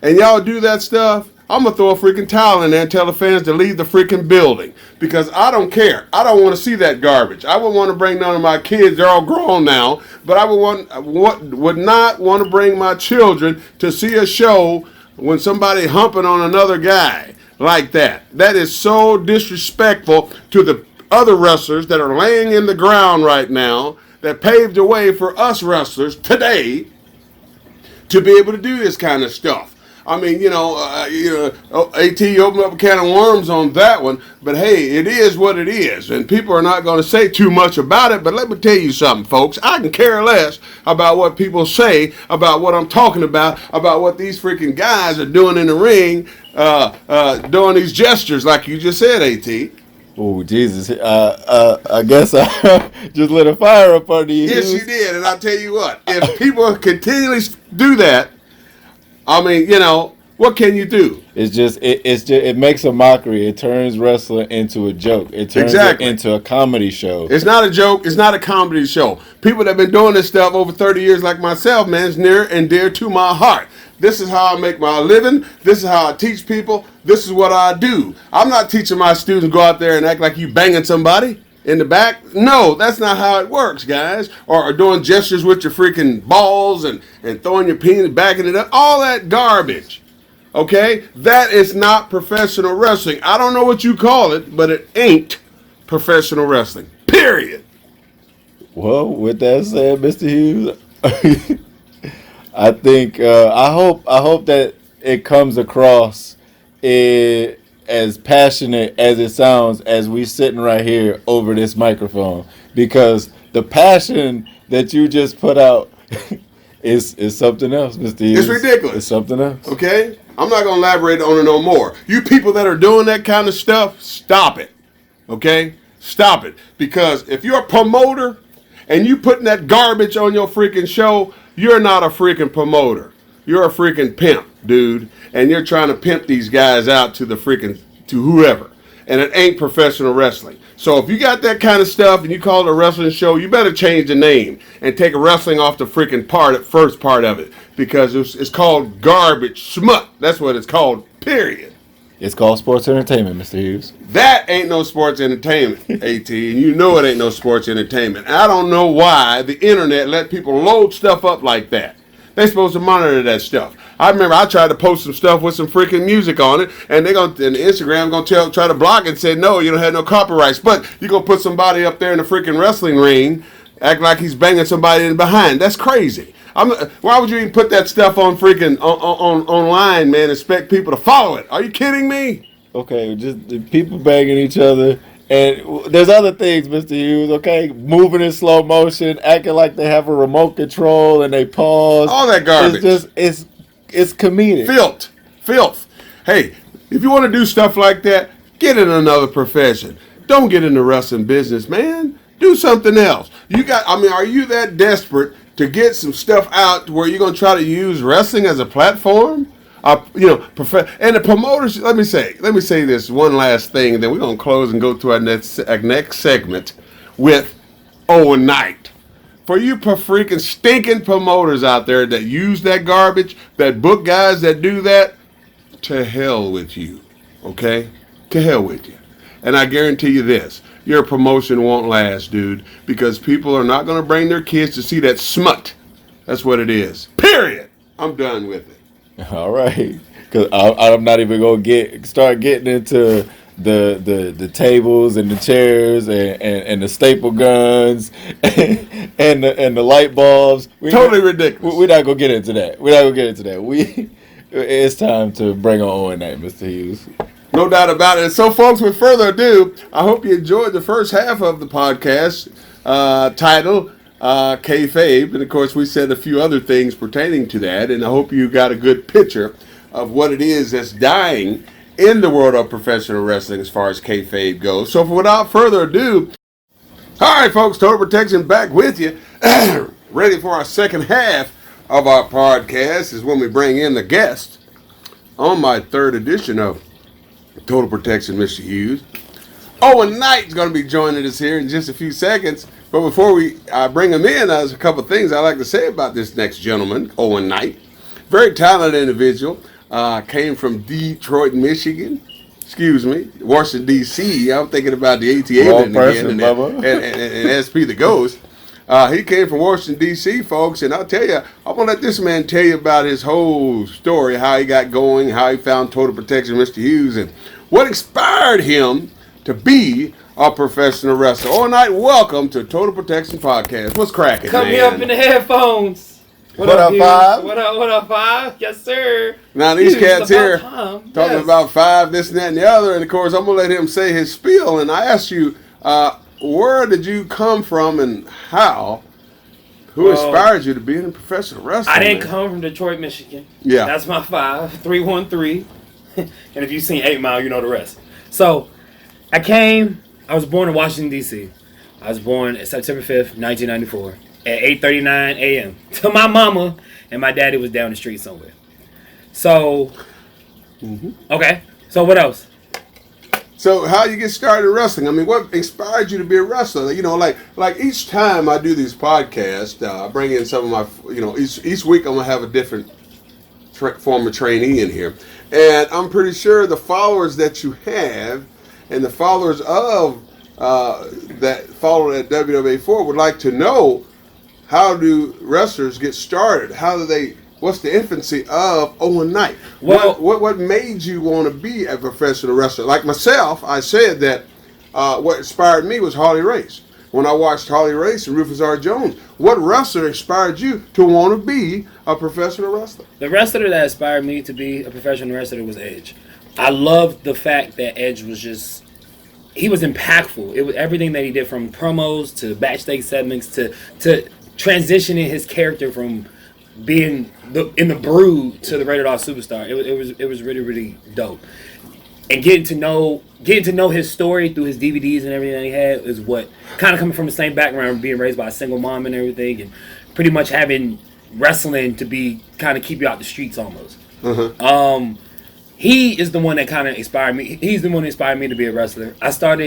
and y'all do that stuff, I'm going to throw a freaking towel in there and tell the fans to leave the freaking building. Because I don't care. I don't want to see that garbage. I would want to bring none of my kids. They're all grown now. But I would not want to bring my children to see a show when somebody humping on another guy like that. That is so disrespectful to the other wrestlers that are laying in the ground right now that paved the way for us wrestlers today to be able to do this kind of stuff. I mean, AT opened up a can of worms on that one, but hey, it is what it is, and people are not going to say too much about it, but let me tell you something, folks. I can care less about what people say, about what I'm talking about what these freaking guys are doing in the ring, doing these gestures like you just said, AT. Oh, Jesus. I guess I just lit a fire up under you. Yes, you did, and I'll tell you what, if people continually do that, I mean, what can you do? It makes a mockery. It turns wrestling into a joke. It turns it into a comedy show. It's not a joke. It's not a comedy show. People that have been doing this stuff over 30 years like myself, man, is near and dear to my heart. This is how I make my living. This is how I teach people. This is what I do. I'm not teaching my students to go out there and act like you banging somebody in the back. No, that's not how it works, guys. Or doing gestures with your freaking balls and throwing your penis, backing it up. All that garbage. Okay? That is not professional wrestling. I don't know what you call it, but it ain't professional wrestling. Period. Well, with that said, Mr. Hughes, I think I hope that it comes across as passionate as it sounds as we sitting right here over this microphone, because the passion that you just put out is something else, Mr. Hughes. It's ridiculous. It's something else. Okay? I'm not going to elaborate on it no more. You people that are doing that kind of stuff, stop it. Okay? Stop it. Because if you're a promoter and you putting that garbage on your freaking show, you're not a freaking promoter. You're a freaking pimp, dude. And you're trying to pimp these guys out to whoever. And it ain't professional wrestling. So if you got that kind of stuff and you call it a wrestling show, you better change the name and take wrestling off the freaking first part of it. Because it's called garbage smut. That's what it's called, period. It's called sports entertainment, Mr. Hughes. That ain't no sports entertainment, AT, and you know it ain't no sports entertainment. And I don't know why the internet let people load stuff up like that. They're supposed to monitor that stuff. I remember I tried to post some stuff with some freaking music on it, and Instagram gonna try to block it and say, no, you don't have no copyrights. But you're gonna put somebody up there in the freaking wrestling ring, act like he's banging somebody in behind. That's crazy. Why would you even put that stuff on freaking online, man, and expect people to follow it? Are you kidding me? Okay, just the people banging each other. And there's other things, Mr. Hughes, okay? Moving in slow motion, acting like they have a remote control and they pause. All that garbage. It's comedic. Filth. Hey, if you want to do stuff like that, get in another profession. Don't get in the wrestling business, man. Do something else. Are you that desperate to get some stuff out where you're going to try to use wrestling as a platform? And the promoters. Let me say this one last thing, and then we're gonna close and go to our next segment with Owen Knight. For you freaking stinking promoters out there that use that garbage, that book guys that do that, to hell with you, okay? To hell with you. And I guarantee you this, your promotion won't last, dude, because people are not going to bring their kids to see that smut. That's what it is. Period. I'm done with it. All right, because I'm not even gonna start getting into the tables and the chairs and the staple guns and the light bulbs. Totally ridiculous. We're not gonna get into that. It's time to bring on Owen Knight, Mr. Hughes. No doubt about it. And so, folks, with further ado, I hope you enjoyed the first half of the podcast titled Kayfabe. And, of course, we said a few other things pertaining to that. And I hope you got a good picture of what it is that's dying in the world of professional wrestling as far as kayfabe goes. So, without further ado, all right, folks, Total Protection back with you. Ready for our second half of our podcast is when we bring in the guest on my third edition of Total Protection, Mr. Hughes. Owen Knight's going to be joining us here in just a few seconds. But before we bring him in, there's a couple things I'd like to say about this next gentleman, Owen Knight. Very talented individual. Came from Detroit, Michigan. Washington, D.C. I'm thinking about the ATLien and SP the Ghost. He came from Washington, D.C., folks, and I'll tell you, I'm going to let this man tell you about his whole story, how he got going, how he found Total Protection, Mr. Hughes, and what inspired him to be a professional wrestler. All night, welcome to Total Protection Podcast. What's cracking, man? Come me up in the headphones. What up, Five? What up, Five? Yes, sir. Now, these cats here talking about Five, this and that and the other, and of course, I'm going to let him say his spiel, and I asked you, where did you come from and how? Who inspired you to be in professional wrestling? I didn't come from Detroit, Michigan. Yeah. That's my 313. And if you've seen 8 Mile, you know the rest. So, I was born in Washington, D.C. I was born September 5th, 1994 at 8:39 a.m. to my mama, and my daddy was down the street somewhere. So, okay. So, what else? So how you get started in wrestling? I mean, what inspired you to be a wrestler? You know, like each time I do these podcasts, I bring in some of my, each week I'm gonna have a different former trainee in here, and I'm pretty sure the followers that you have and the followers of that follow at WWA4 would like to know, how do wrestlers get started? What's the infancy of Owen Knight? Well, what made you want to be a professional wrestler? Like myself, I said that what inspired me was Harley Race. When I watched Harley Race and Rufus R. Jones, what wrestler inspired you to want to be a professional wrestler? The wrestler that inspired me to be a professional wrestler was Edge. I loved the fact that Edge was he was impactful. It was everything that he did, from promos to backstage segments to transitioning his character from being in the Brood to the Rated R Superstar. It was really, really dope. And getting to know his story through his DVDs and everything he had is what, kind of coming from the same background, being raised by a single mom and everything, and pretty much having wrestling to be kind of keep you out the streets almost. He is the one that kind of inspired me. He's the one that inspired me to be a wrestler. I found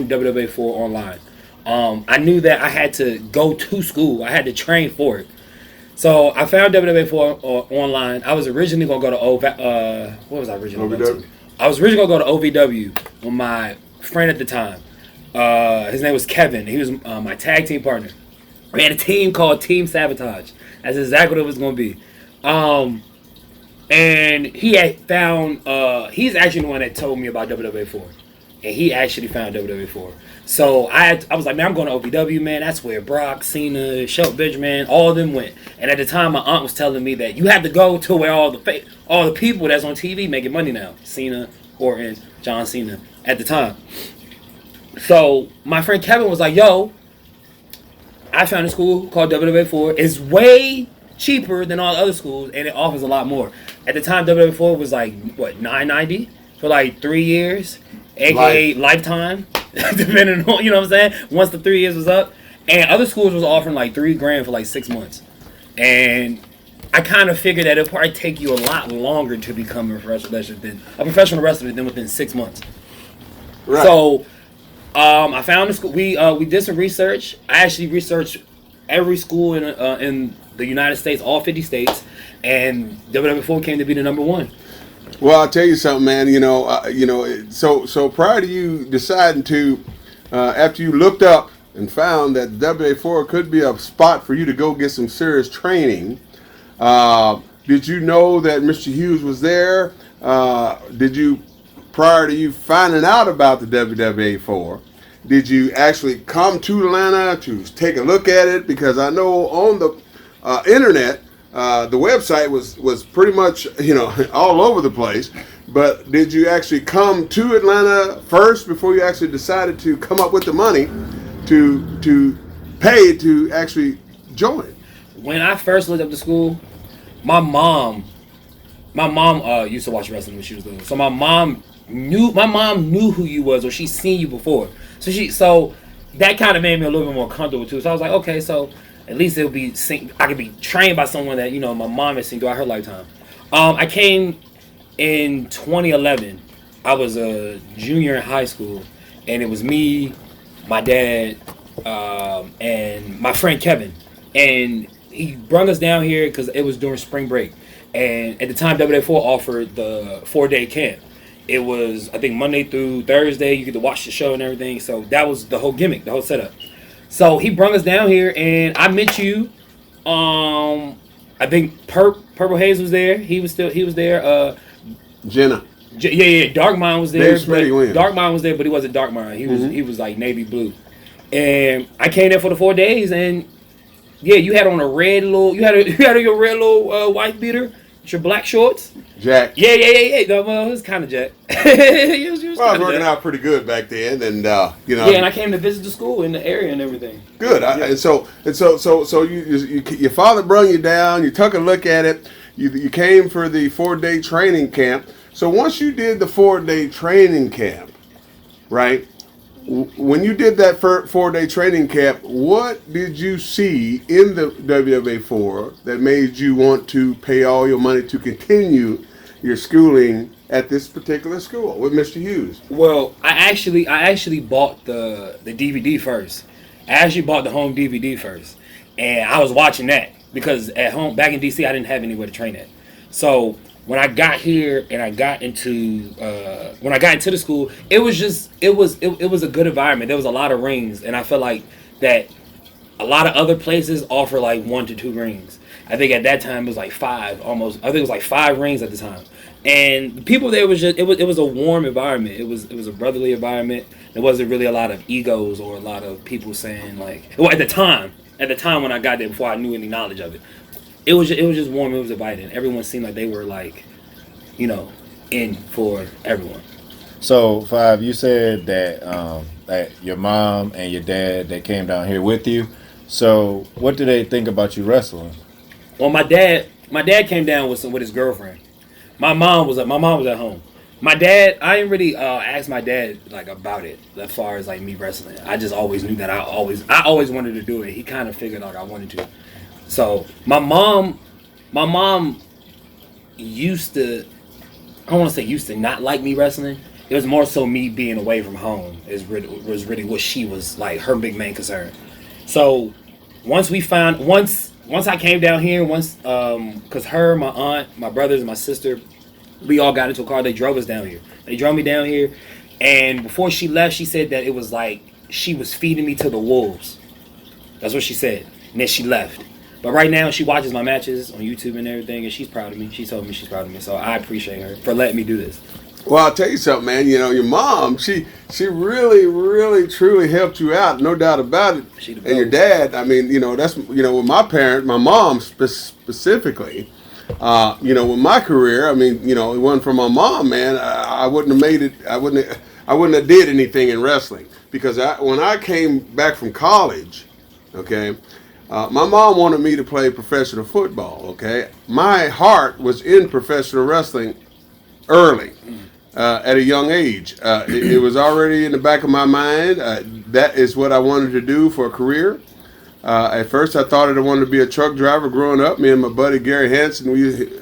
WWA4 online. I knew that I had to go to school. I had to train for it. So I found WWA4 online. I was originally going to go to what was I originally going to? I was originally going to go to OVW with my friend at the time. His name was Kevin. He was my tag team partner. We had a team called Team Sabotage. That's exactly what it was going to be. And he had found, he's actually the one that told me about WWA4. And he actually found WWA4. So I was like, man, I'm going to OVW, man. That's where Brock, Cena, Shelton Benjamin, all of them went. And at the time, my aunt was telling me that you have to go to where all the people that's on TV making money now. Cena, Orton, John Cena at the time. So my friend Kevin was like, yo, I found a school called WWA4. It's way cheaper than all the other schools, and it offers a lot more. At the time, WWA4 was like, what, $9.90 for like 3 years? AKA lifetime, depending on, you know what I'm saying, once the 3 years was up. And other schools was offering like $3,000 for like 6 months. And I kind of figured that it'll probably take you a lot longer to become a professional wrestler than within 6 months. Right. So, I found the school. We did some research. I actually researched every school in the United States, all 50 states, and WW4 came to be the number one. Well, I'll tell you something, man. So prior to you deciding to, after you looked up and found that WA4 could be a spot for you to go get some serious training, did you know that Mr. Hughes was there? Did you, prior to you finding out about the WWA4, did you actually come to Atlanta to take a look at it? Because I know on the internet, the website was pretty much, all over the place. But did you actually come to Atlanta first before you actually decided to come up with the money to pay to actually join? When I first looked up the school, my mom used to watch wrestling when she was little. So my mom knew who you was, or she seen you before. So that kind of made me a little bit more comfortable too. So I was like, okay, so at least it'll be I could be trained by someone that my mom has seen throughout her lifetime. I came in 2011. I was a junior in high school, and it was me, my dad, and my friend Kevin, and he brought us down here because it was during spring break, and at the time WW4 offered the 4-day camp. It was, I think, Monday through Thursday. You get to watch the show and everything. So that was the whole gimmick, the whole setup. So he brought us down here, and I met you. I think Purple Haze was there. He was there. Jenna. Yeah. Dark Mind was there. Dark Mind was there, but he wasn't Dark Mind. He was like navy blue. And I came there for the 4 days, and yeah, you had on a red little. You had on your red little white beater. Your black shorts? Jack. Yeah. Well, it was kind of Jack. It was working out pretty good back then, and Yeah, and I came to visit the school in the area and everything. Good. Yeah. And so your father brought you down. You took a look at it. You came for the 4-day training camp. So once you did the 4-day training camp, right? When you did that 4-day training camp, what did you see in the WWA4 that made you want to pay all your money to continue your schooling at this particular school with Mr. Hughes? Well, I actually bought the DVD first. I actually bought the home DVD first, and I was watching that because at home back in DC I didn't have anywhere to train at. So when I got here and I got into the school, it was a good environment. There was a lot of rings, and I felt like that a lot of other places offer like 1 to 2 rings. I think at that time it was like 5 almost. I think it was like 5 rings at the time. And the people there was just it was a warm environment. It was a brotherly environment. There wasn't really a lot of egos or a lot of people saying like, well, at the time when I got there, before I knew any knowledge of it. It was just warm. It was inviting. Everyone seemed like they were like, in for everyone. So, Five, you said that that your mom and your dad, they came down here with you. So, what do they think about you wrestling? Well, my dad came down with his girlfriend. My mom was at home. My dad, I didn't really ask my dad like about it as far as like me wrestling. I just always knew that I always wanted to do it. He kind of figured like I wanted to. So my mom used to not like me wrestling. It was more so me being away from home was really what she was like, her big main concern. So once I came down here, cause her, my aunt, my brothers, and my sister, we all got into a car. They drove us down here. They drove me down here, and before she left, she said that it was like she was feeding me to the wolves. That's what she said, and then she left. But right now, she watches my matches on YouTube and everything, and she's proud of me. She told me she's proud of me, so I appreciate her for letting me do this. Well, I'll tell you something, man. Your mom, she really, really, truly helped you out, no doubt about it. And your dad, I mean, that's, with my mom specifically, with my career, I mean, it wasn't for my mom, man, I wouldn't have made it. I wouldn't have did anything in wrestling, because when I came back from college, okay, my mom wanted me to play professional football, okay? My heart was in professional wrestling early, at a young age. It was already in the back of my mind. That is what I wanted to do for a career. At first, I thought I wanted to be a truck driver growing up. Me and my buddy Gary Hansen,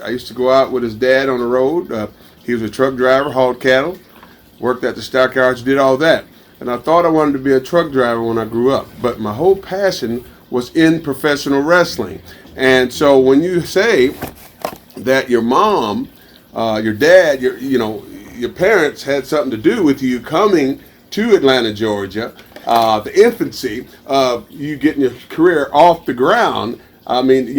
I used to go out with his dad on the road. He was a truck driver, hauled cattle, worked at the stockyards, did all that. And I thought I wanted to be a truck driver when I grew up. But my whole passion was in professional wrestling. And so when you say that your mom, your dad, your parents had something to do with you coming to Atlanta, Georgia, the infancy of you getting your career off the ground. I mean,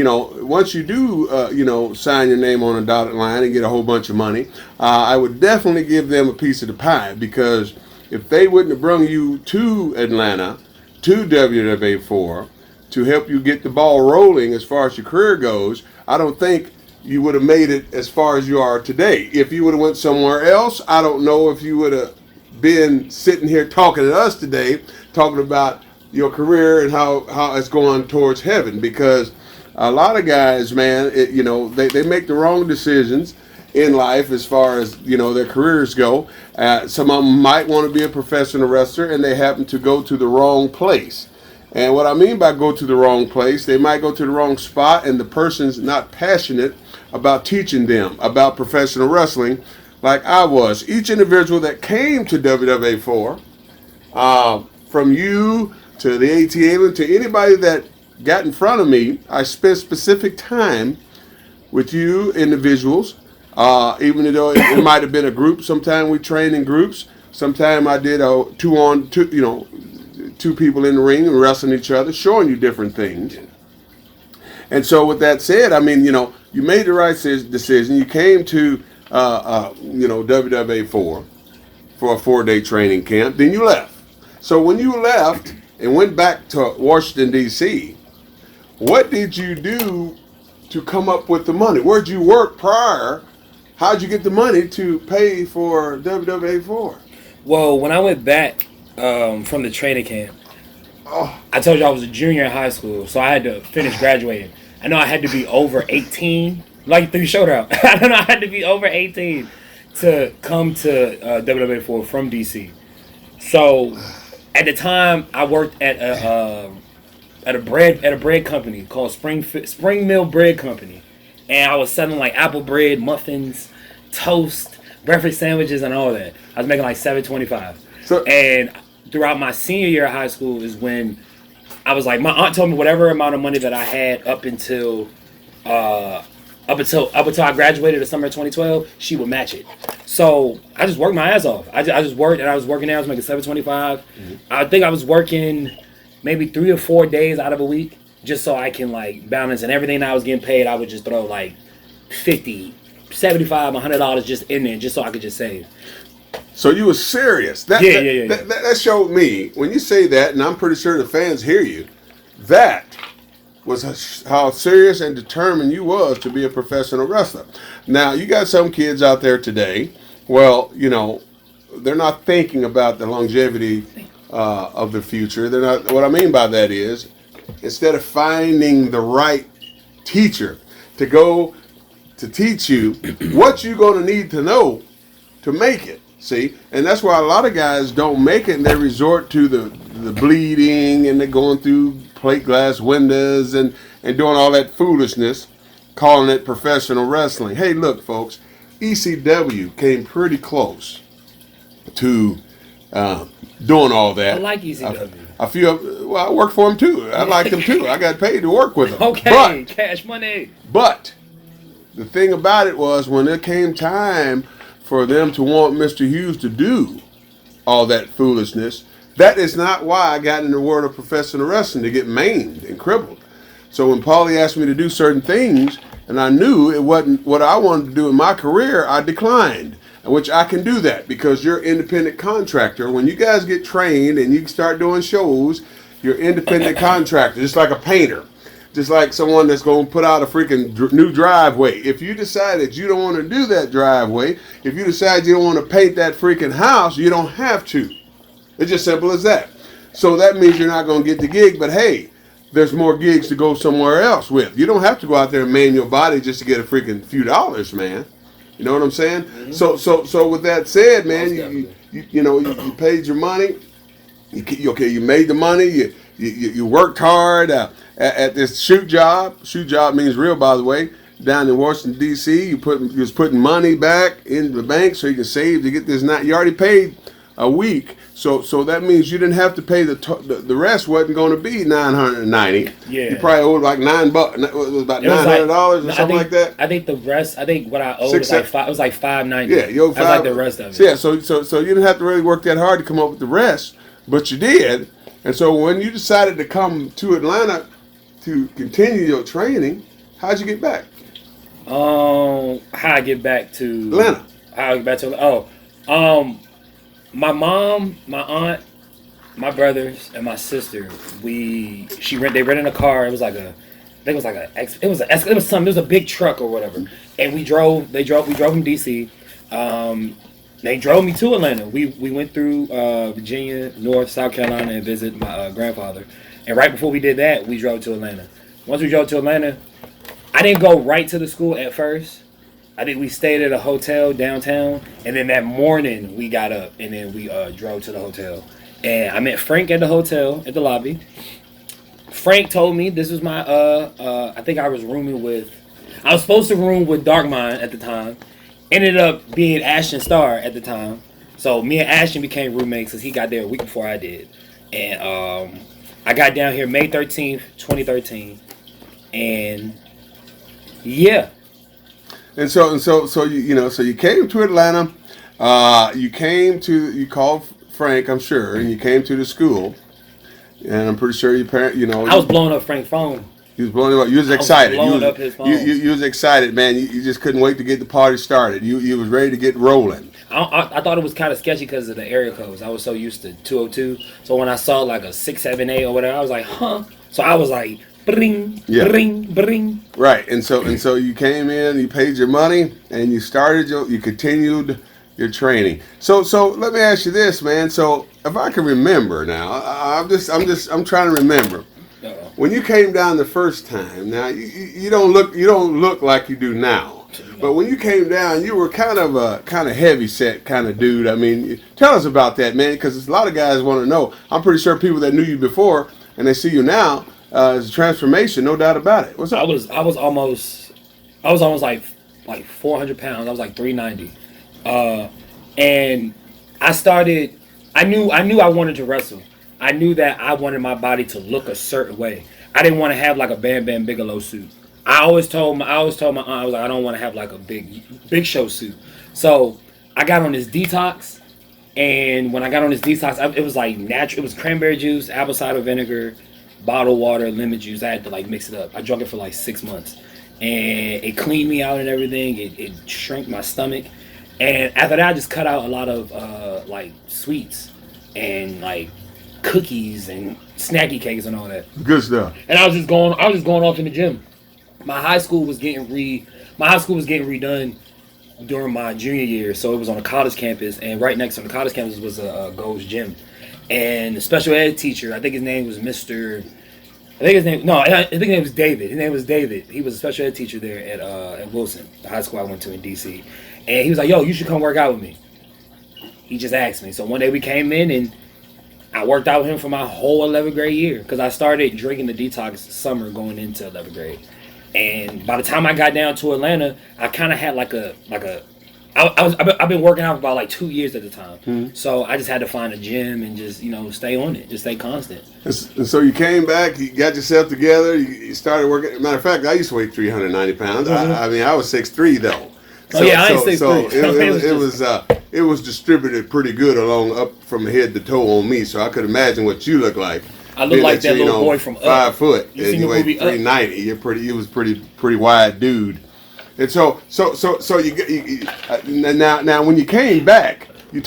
once you do, sign your name on a dotted line and get a whole bunch of money, I would definitely give them a piece of the pie, because if they wouldn't have brought you to Atlanta, to WWA4, to help you get the ball rolling as far as your career goes, I don't think you would have made it as far as you are today. If you would have went somewhere else, I don't know if you would have been sitting here talking to us today, talking about your career and how it's going towards heaven. Because a lot of guys, man, they make the wrong decisions in life as far as their careers go. Some of them might want to be a professional wrestler, and they happen to go to the wrong place. And what I mean by go to the wrong place, they might go to the wrong spot, and the person's not passionate about teaching them about professional wrestling like I was. Each individual that came to WWA4, from you to the ATLien, to anybody that got in front of me, I spent specific time with you individuals, even though it might have been a group. Sometimes we trained in groups. Sometimes I did a two people in the ring and wrestling each other, showing you different things. And so with that said, I mean, you made the right decision. You came to, WWA4 for a 4-day training camp. Then you left. So when you left and went back to Washington, D.C., what did you do to come up with the money? Where'd you work prior? How'd you get the money to pay for WWA4? Well, when I went back from the training camp, I told you I was a junior in high school, so I had to finish graduating. I know I had to be over 18, like through Showdown. I don't know, I had to be over 18 to come to WWA4 from DC. So at the time, I worked at a bread company called Spring Mill Bread Company, and I was selling like apple bread, muffins, toast, breakfast sandwiches, and all that. I was making like $7.25. And throughout my senior year of high school is when I was like, my aunt told me whatever amount of money that I had up until I graduated the summer of 2012, she would match it. So I just worked my ass off. I just worked, and I was working there. I was making $7.25. Mm-hmm. I think I was working maybe 3 or 4 days out of a week, just so I can like balance, and everything that I was getting paid, I would just throw like $50, $75, $100 just in there, just so I could just save. So you were serious. That showed me, when you say that, and I'm pretty sure the fans hear you, that was how serious and determined you was to be a professional wrestler. Now, you got some kids out there today, well, they're not thinking about the longevity of the future. They're not. What I mean by that is, instead of finding the right teacher to go to teach you what you're going to need to know to make it. See, and that's why a lot of guys don't make it, and they resort to the bleeding, and they're going through plate glass windows and doing all that foolishness, calling it professional wrestling. Hey, look, folks, ECW came pretty close to doing all that. I like ECW. I worked for them too. I liked them too. I got paid to work with them. Okay, cash money. But the thing about it was, when it came time for them to want Mr. Hughes to do all that foolishness, that is not why I got in the world of professional wrestling, to get maimed and crippled. So when Paulie asked me to do certain things, and I knew it wasn't what I wanted to do in my career, I declined. Which I can do that because you're an independent contractor. When you guys get trained and you start doing shows, you're independent contractor, just like a painter. Just like someone that's going to put out a freaking new driveway. If you decide that you don't want to do that driveway, if you decide you don't want to paint that freaking house, you don't have to. It's just simple as that. So that means you're not going to get the gig, but hey, there's more gigs to go somewhere else with. You don't have to go out there and man your body just to get a freaking few dollars, man. You know what I'm saying? Mm-hmm. So with that said, man, you paid your money. You made the money. you worked hard at this shoot job. Shoot job means real, by the way. Down in Washington D.C., you was putting money back in the bank so you can save to get this. You already paid a week, so that means you didn't have to pay the rest. Wasn't going to be $990. Yeah, you probably owed like $9. It was about $900 or something like that. I think the rest. I think what I owed was like five. It was like $590. Yeah, you owed $5. Like the rest of it. Yeah, so you didn't have to really work that hard to come up with the rest, but you did. And so when you decided to come to Atlanta to continue your training, how'd you get back? How I get back to Atlanta? How I get back to my mom, my aunt, my brothers, and my sister. They rented a car. It was like a big truck or whatever. And we drove from DC. They drove me to Atlanta. We went through Virginia, North, South Carolina, and visited my grandfather. And right before we did that, we drove to Atlanta. Once we drove to Atlanta, I didn't go right to the school at first. I think we stayed at a hotel downtown, and then that morning we got up and then we drove to the hotel. And I met Frank at the hotel at the lobby. Frank told me this was my I think I was supposed to room with Darkmind at the time. Ended up being Ashton Starr at the time. So me and Ashton became roommates because he got there a week before I did. And I got down here May 13th, 2013. And yeah. And so you came to Atlanta. You called Frank, I'm sure, and you came to the school. And I'm pretty sure your parent, I was blowing up Frank's phone. You was blowing up. You was excited. Blowing up his phone. You was excited, man. You just couldn't wait to get the party started. You was ready to get rolling. I thought it was kind of sketchy because of the area codes. I was so used to 202. So when I saw like a 678 or whatever, I was like, huh. So I was like, bring, bring, bring. Right, and so you came in, you paid your money, and you continued your training. So let me ask you this, man. So if I can remember now, I'm trying to remember. When you came down the first time, now you don't look like you do now. But when you came down, you were kind of heavy set kind of dude. I mean, tell us about that, man, because a lot of guys want to know. I'm pretty sure people that knew you before and they see you now, it's a transformation, no doubt about it. What's up? I was almost like 400 pounds. I was like 390, and I knew I wanted to wrestle. I knew that I wanted my body to look a certain way. I didn't want to have like a Bam Bam Bigelow suit. I always told my aunt, I was like, I don't want to have like a big show suit. So I got on this detox, and when I got on this detox, it was like natural. It was cranberry juice, apple cider vinegar, bottled water, lemon juice. I had to like mix it up. I drank it for like 6 months, and it cleaned me out and everything. It shrank my stomach, and after that, I just cut out a lot of like sweets and like cookies and snacky cakes and all that. Good stuff. And I was just going off in the gym. My high school was getting redone during my junior year, so it was on a college campus, and right next to the college campus was a Gold's Gym. And the special ed teacher, I think his name was David. His name was David. He was a special ed teacher there at Wilson, the high school I went to in DC. And he was like, yo, you should come work out with me. He just asked me. So one day we came in, and I worked out with him for my whole 11th grade year, because I started drinking the detox summer going into 11th grade. And by the time I got down to Atlanta, I kind of had I've been working out for about like 2 years at the time. Mm-hmm. So I just had to find a gym and just, stay on it, just stay constant. And so you came back, you got yourself together, you started working. Matter of fact, I used to weigh 390 pounds. Mm-hmm. I mean, I was 6'3" though. So, I ain't 6'3". So it was distributed pretty good up from head to toe on me. So I could imagine what you look like. I look like that little boy from Up. 5 foot, you and you weigh 390. You was pretty wide dude. And so you now when you came back, you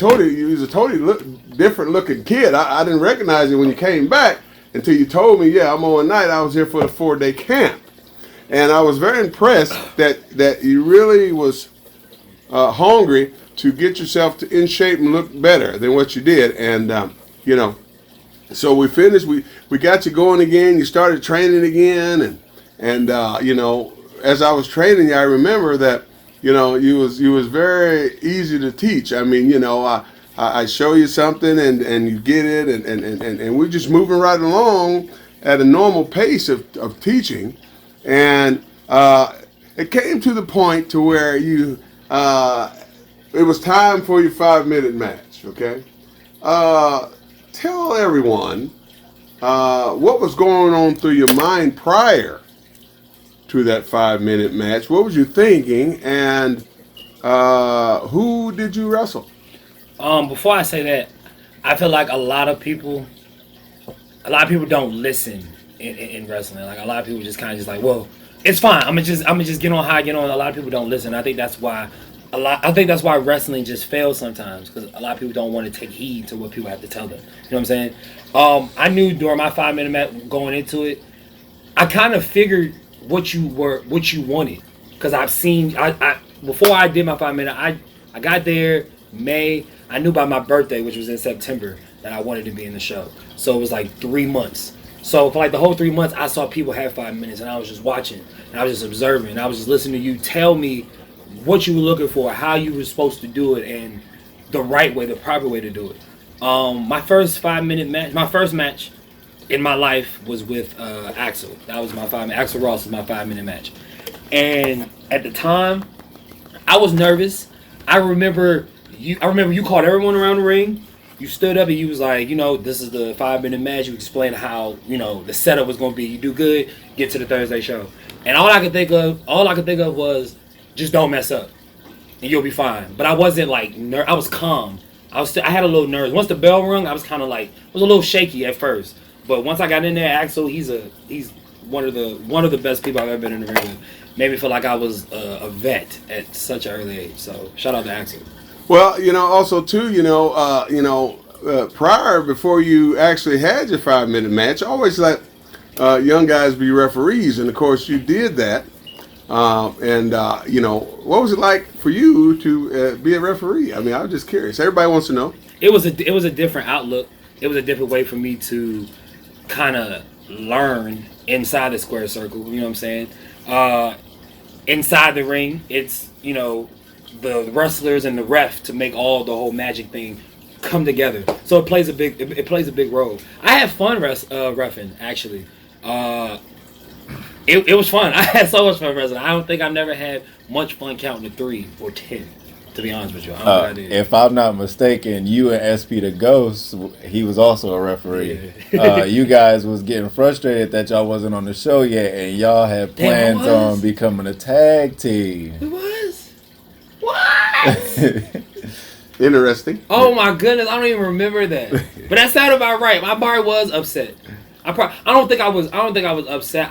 was a totally different looking kid. I didn't recognize you when you came back until you told me, I'm on night. I was here for the 4-day camp, and I was very impressed that you really was hungry to get yourself in shape and look better than what you did, and So we finished. We got you going again. You started training again, and as I was training you, I remember that you was very easy to teach. I mean, I show you something and you get it, and we're just moving right along at a normal pace of teaching, and it came to the point to where it was time for your 5-minute match. Okay, tell everyone what was going on through your mind prior to that 5-minute match. What was you thinking, and who did you wrestle? Before I say that, I feel like a lot of people don't listen in wrestling. Like, a lot of people just kind of just like, well, it's fine. I'm gonna just get on how I get on. A lot of people don't listen. I think that's why wrestling just fails sometimes, because a lot of people don't want to take heed to what people have to tell them. You know what I'm saying? I knew during my 5-minute match going into it, I kind of figured what you wanted, because I've seen before I did my 5-minute, I got there May. I knew by my birthday, which was in September, that I wanted to be in the show. So it was like 3 months. So for like the whole 3 months, I saw people have 5 minutes, and I was just watching, and I was just observing, and I was just listening to you tell me what you were looking for, how you were supposed to do it, and the right way, the proper way to do it. My first 5-minute match, my first match in my life was with Axel. That was my 5-minute. Axel Ross was my 5-minute match, and at the time, I was nervous. I remember you called everyone around the ring. You stood up and you was like, this is the 5-minute match. You explained how, the setup was going to be. You do good, get to the Thursday show. And all I could think of was, just don't mess up, and you'll be fine. But I wasn't like I was calm. I had a little nerves. Once the bell rung, I was kind of like, was a little shaky at first. But once I got in there, Axel, he's one of the best people I've ever been in the ring with. Made me feel like I was a vet at such an early age. So shout out to Axel. Well, also too, prior, before you actually had your 5-minute match, I always let young guys be referees, and of course you did that. What was it like for you to be a referee? I mean, I was just curious. Everybody wants to know. It was a different outlook. It was a different way for me to kind of learn inside the square circle. You know what I'm saying? Inside the ring, it's the wrestlers and the ref to make the whole magic thing come together. So it plays a big role. I had fun reffing, actually. It was fun. I had so much fun wrestling. I don't think I've never had much fun counting to 3 or 10, to be honest with you. I don't think I did. If I'm not mistaken, you and SP the Ghost, he was also a referee. Yeah. You guys was getting frustrated that y'all wasn't on the show yet, and y'all had plans on becoming a tag team. It was? What? Interesting. Oh my goodness, I don't even remember that. But that sounded about right. My bar was upset. I don't think I was upset.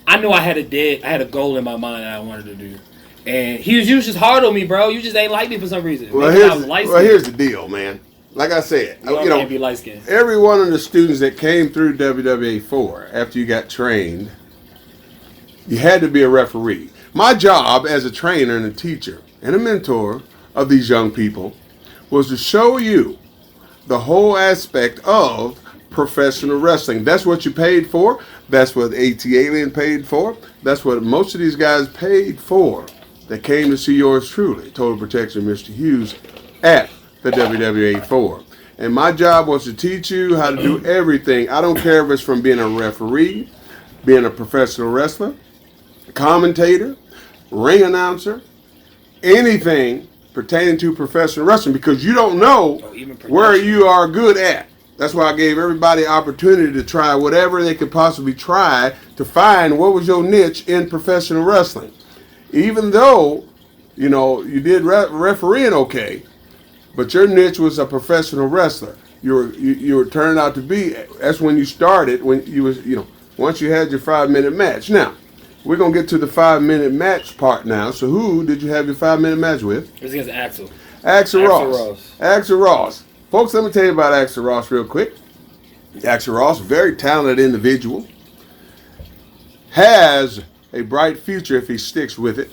I knew I had a goal in my mind that I wanted to do. And you was just hard on me, bro. You just ain't like me for some reason. Well, here's the deal, man. Like I said, can't be light-skinned. Every one of the students that came through WWA 4 after you got trained, you had to be a referee. My job as a trainer and a teacher and a mentor of these young people was to show you the whole aspect of professional wrestling. That's what you paid for. That's what ATLien paid for. That's what most of these guys paid for that came to see yours truly, Total Protection Mr. Hughes, at the WWA 4. And my job was to teach you how to do everything. I don't care if it's from being a referee, being a professional wrestler, commentator, ring announcer, anything pertaining to professional wrestling, because you don't know where you are good at. That's why I gave everybody opportunity to try whatever they could possibly try to find what was your niche in professional wrestling. Even though, you did refereeing okay, but your niche was a professional wrestler. You were turned out to be. That's when you started. When you was, once you had your 5-minute match. Now, we're gonna get to the 5-minute match part now. So, who did you have your 5-minute match with? It was against Axel. Axel Ross. Folks, let me tell you about Axel Ross real quick. Axel Ross, very talented individual, has a bright future if he sticks with it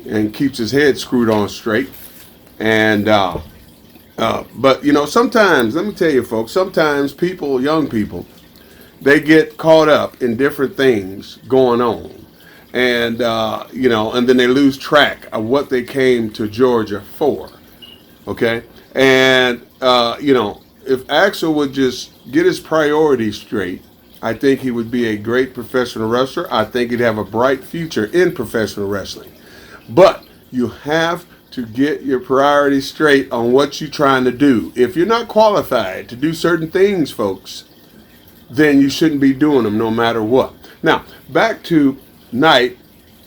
and keeps his head screwed on straight. And but sometimes, let me tell you, folks, sometimes young people, they get caught up in different things going on, and and then they lose track of what they came to Georgia for. Okay. And if Axel would just get his priorities straight, I think he would be a great professional wrestler. I think he'd have a bright future in professional wrestling. But you have to get your priorities straight on what you're trying to do. If you're not qualified to do certain things, folks, then you shouldn't be doing them no matter what. Now, back to Knight.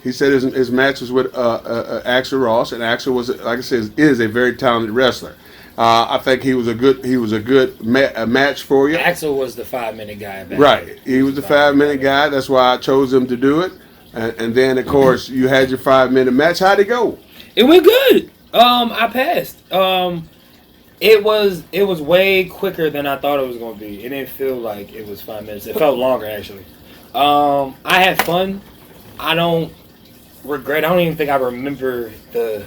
He said his match was with Axel Ross, and Axel was, like I said, is a very talented wrestler. I think he was a good match for you. Axel was the 5-minute guy. Right, he was the 5-minute guy. That's why I chose him to do it. And then, of course, you had your 5-minute match. How'd it go? It went good. I passed. It was way quicker than I thought it was going to be. It didn't feel like it was 5 minutes. It felt longer, actually. I had fun. I don't regret. I don't even think I remember the.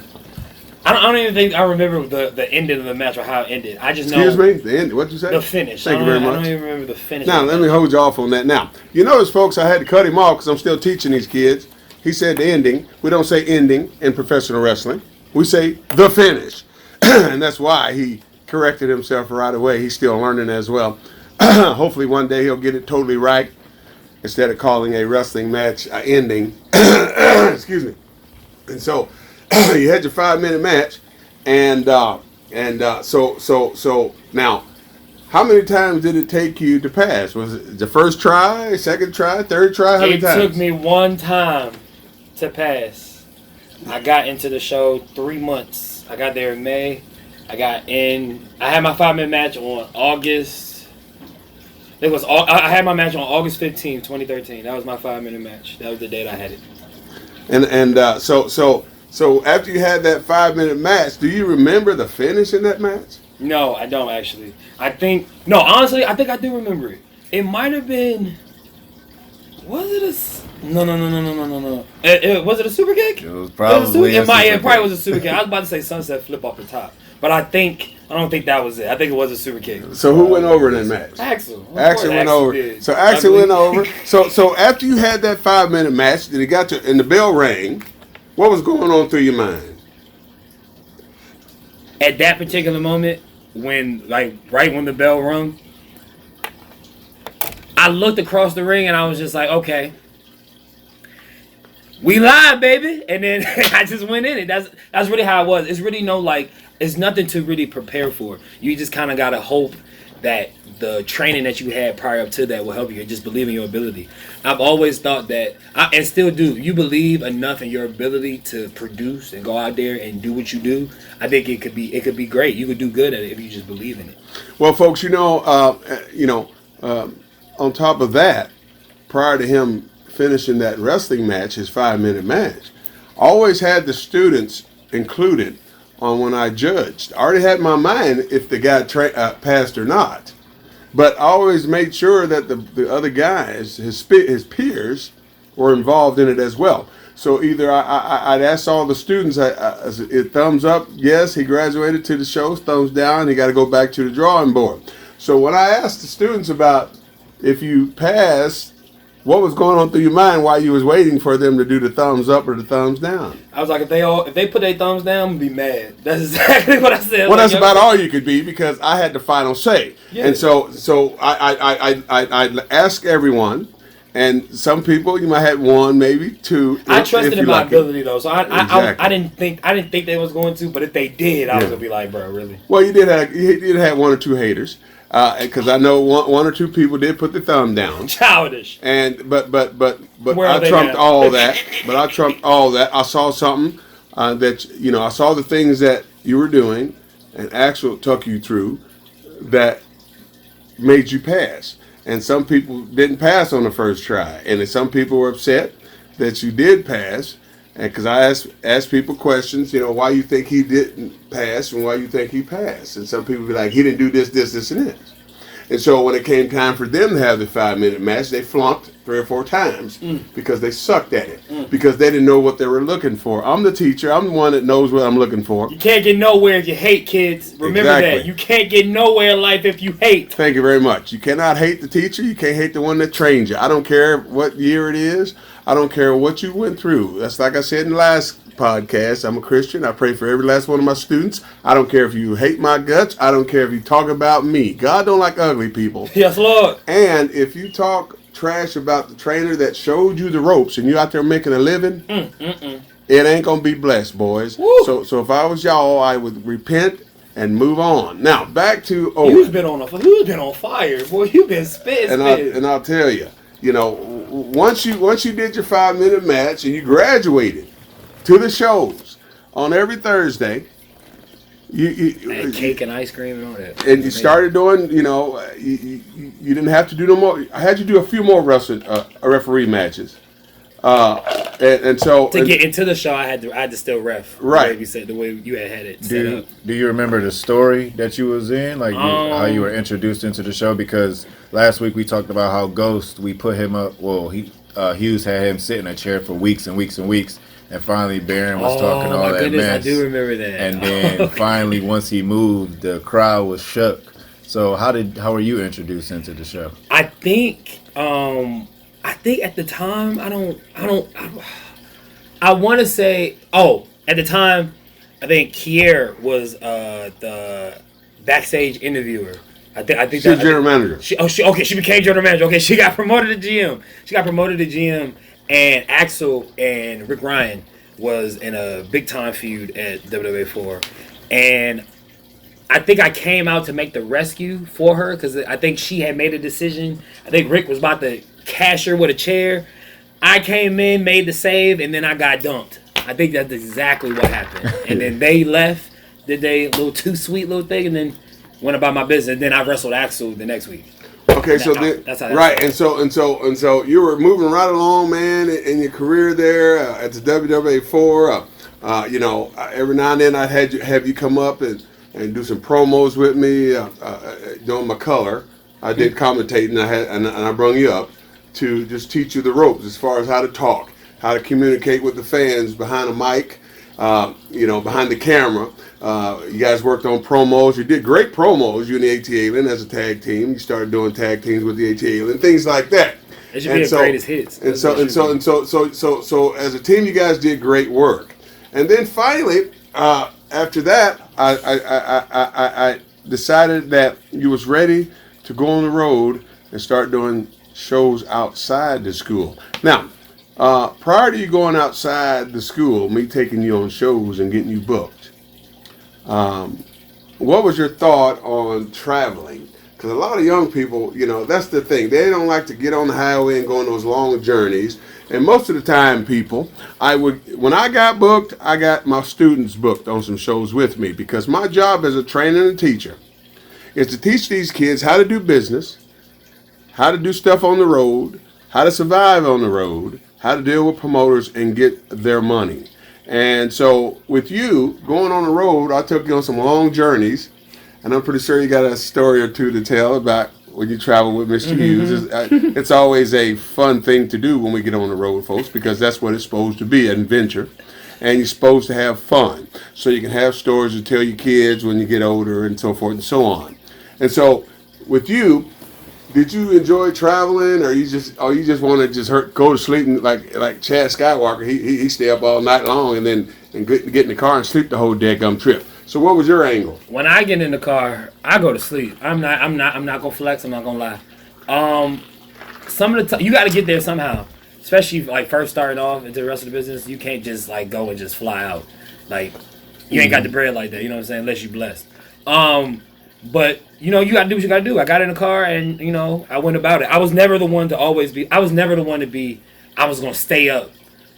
I don't even think I remember the ending of the match or how it ended. I just know. Excuse me? The end? What'd you say? The finish. Thank you very much. I don't even remember the finish. Now, let me hold you off on that. Now, you notice, folks, I had to cut him off because I'm still teaching these kids. He said the ending. We don't say ending in professional wrestling. We say the finish. And that's why he corrected himself right away. He's still learning as well. Hopefully one day he'll get it totally right instead of calling a wrestling match ending. Excuse me. And so you had your 5-minute match, and so now, how many times did it take you to pass? Was it the first try, second try, third try? How many times? It took me one time to pass. I got into the show 3 months. I got there in May. I had my 5-minute match on August. I had my match on August 15th, 2013. That was my 5-minute match. That was the date I had it. And so after you had that 5-minute match, do you remember the finish in that match? No, I don't actually. Honestly, I think I do remember it. It might have been. Was it a? No. Was it a super kick? It was probably it probably was a super kick. I was about to say sunset flip off the top, but I don't think that was it. I think it was a super kick. So who went over in that match? Axel. Axel went over. Did. So Axel went over. So after you had that 5-minute match, then it got to and the bell rang. What was going on through your mind? At that particular moment, right when the bell rung, I looked across the ring and I was just like, okay, we live, baby. And then I just went in it. That's really how it was. It's really it's nothing to really prepare for. You just kind of got to hope that the training that you had prior up to that will help you and just believe in your ability. I've always thought that, and still do, you believe enough in your ability to produce and go out there and do what you do. I think it could be great. You could do good at it if you just believe in it. Well, folks, on top of that, prior to him finishing that wrestling match, his 5-minute match, I always had the students included on when I judged. I already had in my mind if the guy passed or not. But I always made sure that the other guys, his peers, were involved in it as well. So either I'd ask all the students, thumbs up, yes, he graduated to the show, thumbs down, he got to go back to the drawing board. So when I asked the students about if you passed, what was going on through your mind while you was waiting for them to do the thumbs up or the thumbs down? I was like, if they put their thumbs down, I'm gonna be mad. That's exactly what I said. Well, that's about all you could be because I had the final say. Yeah. And so I asked everyone, and some people you might have one, maybe two. I trusted in my ability though, so I didn't think they was going to, but if they did, I was gonna be like, bro, really? Well, you did have one or two haters. Because I know one or two people did put the thumb down. Childish. And but I trumped all that. But I trumped all that. I saw something that I saw the things that you were doing, and Axel took you through that made you pass. And some people didn't pass on the first try, and then some people were upset that you did pass. And because I asked people questions, why you think he didn't pass and why you think he passed. And some people be like, he didn't do this, and this. And so when it came time for them to have the 5-minute match, they flunked 3 or 4 times because they sucked at it. Because they didn't know what they were looking for. I'm the teacher. I'm the one that knows what I'm looking for. You can't get nowhere if you hate, kids. Remember that. You can't get nowhere in life if you hate. Thank you very much. You cannot hate the teacher. You can't hate the one that trains you. I don't care what year it is. I don't care what you went through. That's like I said in the last podcast. I'm a Christian. I pray for every last one of my students. I don't care if you hate my guts. I don't care if you talk about me. God don't like ugly people. Yes, Lord. And if you talk trash about the trainer that showed you the ropes and you out there making a living, it ain't gonna be blessed, boys. Woo. So if I was y'all, I would repent and move on. Now back to Owen. You've been on fire, boy. You've been spitting. And I'll tell you, once you did your 5-minute match and you graduated to the shows on every Thursday, and cake and ice cream and all that. And you started doing, you didn't have to do no more. I had you do a few more referee matches. And so to get into the show, I had to still ref. Right. The way you had it set up. Do you remember the story that you was in, like how you were introduced into the show? Because last week we talked about how Ghost, we put him up. Well, Hughes had him sit in a chair for weeks and weeks and weeks, and finally Barron was talking all that mess. I do remember that. And then finally, once he moved, the crowd was shook. So how were you introduced into the show? I think at the time, I want to say, at the time, I think Kier was the backstage interviewer. I think she's general manager. She became general manager. Okay, she got promoted to GM. And Axel and Rick Ryan was in a big time feud at WWA 4. And I think I came out to make the rescue for her because I think she had made a decision. I think Rick was about to cash her with a chair. I came in, made the save, and then I got dumped. I think that's exactly what happened. And then they left, did they little too sweet little thing, and then went about my business. And then I wrestled Axel the next week. Okay, so then that's how right, and so you were moving right along, man, in your career there at the WWA 4. Every now and then I'd have you come up and do some promos with me, doing my color. I did commentating, and I brought you up to just teach you the ropes as far as how to talk, how to communicate with the fans behind the mic, behind the camera. You guys worked on promos. You did great promos. You and the ATLien as a tag team. You started doing tag teams with the ATLien, things like that. It should be the greatest hits. And so as a team, you guys did great work. And then finally, after that, I decided that you was ready to go on the road and start doing shows outside the school. Now, prior to you going outside the school, me taking you on shows and getting you booked, what was your thought on traveling? Because a lot of young people, that's the thing. They don't like to get on the highway and go on those long journeys. And most of the time, people, when I got booked, I got my students booked on some shows with me because my job as a trainer and teacher is to teach these kids how to do business, how to do stuff on the road, how to survive on the road, how to deal with promoters and get their money. And so with you going on the road, I took you on some long journeys, and I'm pretty sure you got a story or two to tell about when you travel with Mr. Hughes. It's always a fun thing to do when we get on the road, folks, because that's what it's supposed to be, an adventure. And you're supposed to have fun. So you can have stories to tell your kids when you get older and so forth and so on. And so with you, did you enjoy traveling, or you just want to just go to sleep and like Chad Skywalker? He stay up all night long and get in the car and sleep the whole daggum trip. So what was your angle? When I get in the car, I go to sleep. I'm not gonna flex. I'm not gonna lie. Some of the time you got to get there somehow, especially like first starting off into the rest of the business. You can't just like go and just fly out. Like you ain't got the bread like that. You know what I'm saying? Unless you blessed. But you gotta do what you gotta do. I got in the car and I went about it. I was never the one to always be. I was never the one to be. I was gonna stay up.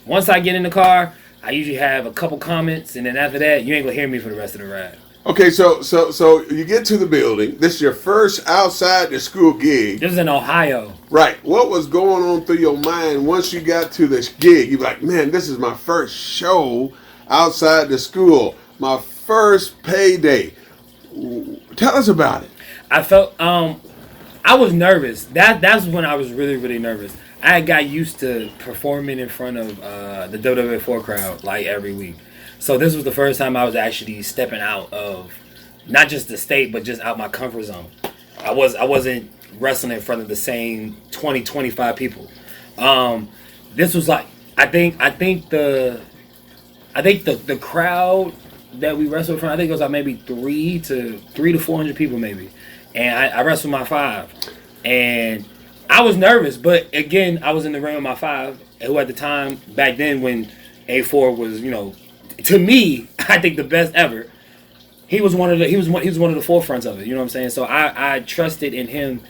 Once I get in the car, I usually have a couple comments, and then after that, you ain't gonna hear me for the rest of the ride. Okay, so you get to the building. This is your first outside the school gig. This is in Ohio. Right. What was going on through your mind once you got to this gig? You're like, man, this is my first show outside the school. My first payday. Tell us about it. I felt I was nervous. That's when I was really, really nervous. I got used to performing in front of the WWA 4 crowd like every week. So this was the first time I was actually stepping out of not just the state, but just out my comfort zone. I wasn't wrestling in front of the same 20, 25 people. this was like I think the crowd that we wrestled from, I think it was like maybe 300 to 400 people maybe, and I wrestled my 5, and I was nervous, but again I was in the ring with my 5, who at the time back then when A4 was, you know, to me I think the best ever. He was one of the forefronts of it. You know what I'm saying? So I trusted in him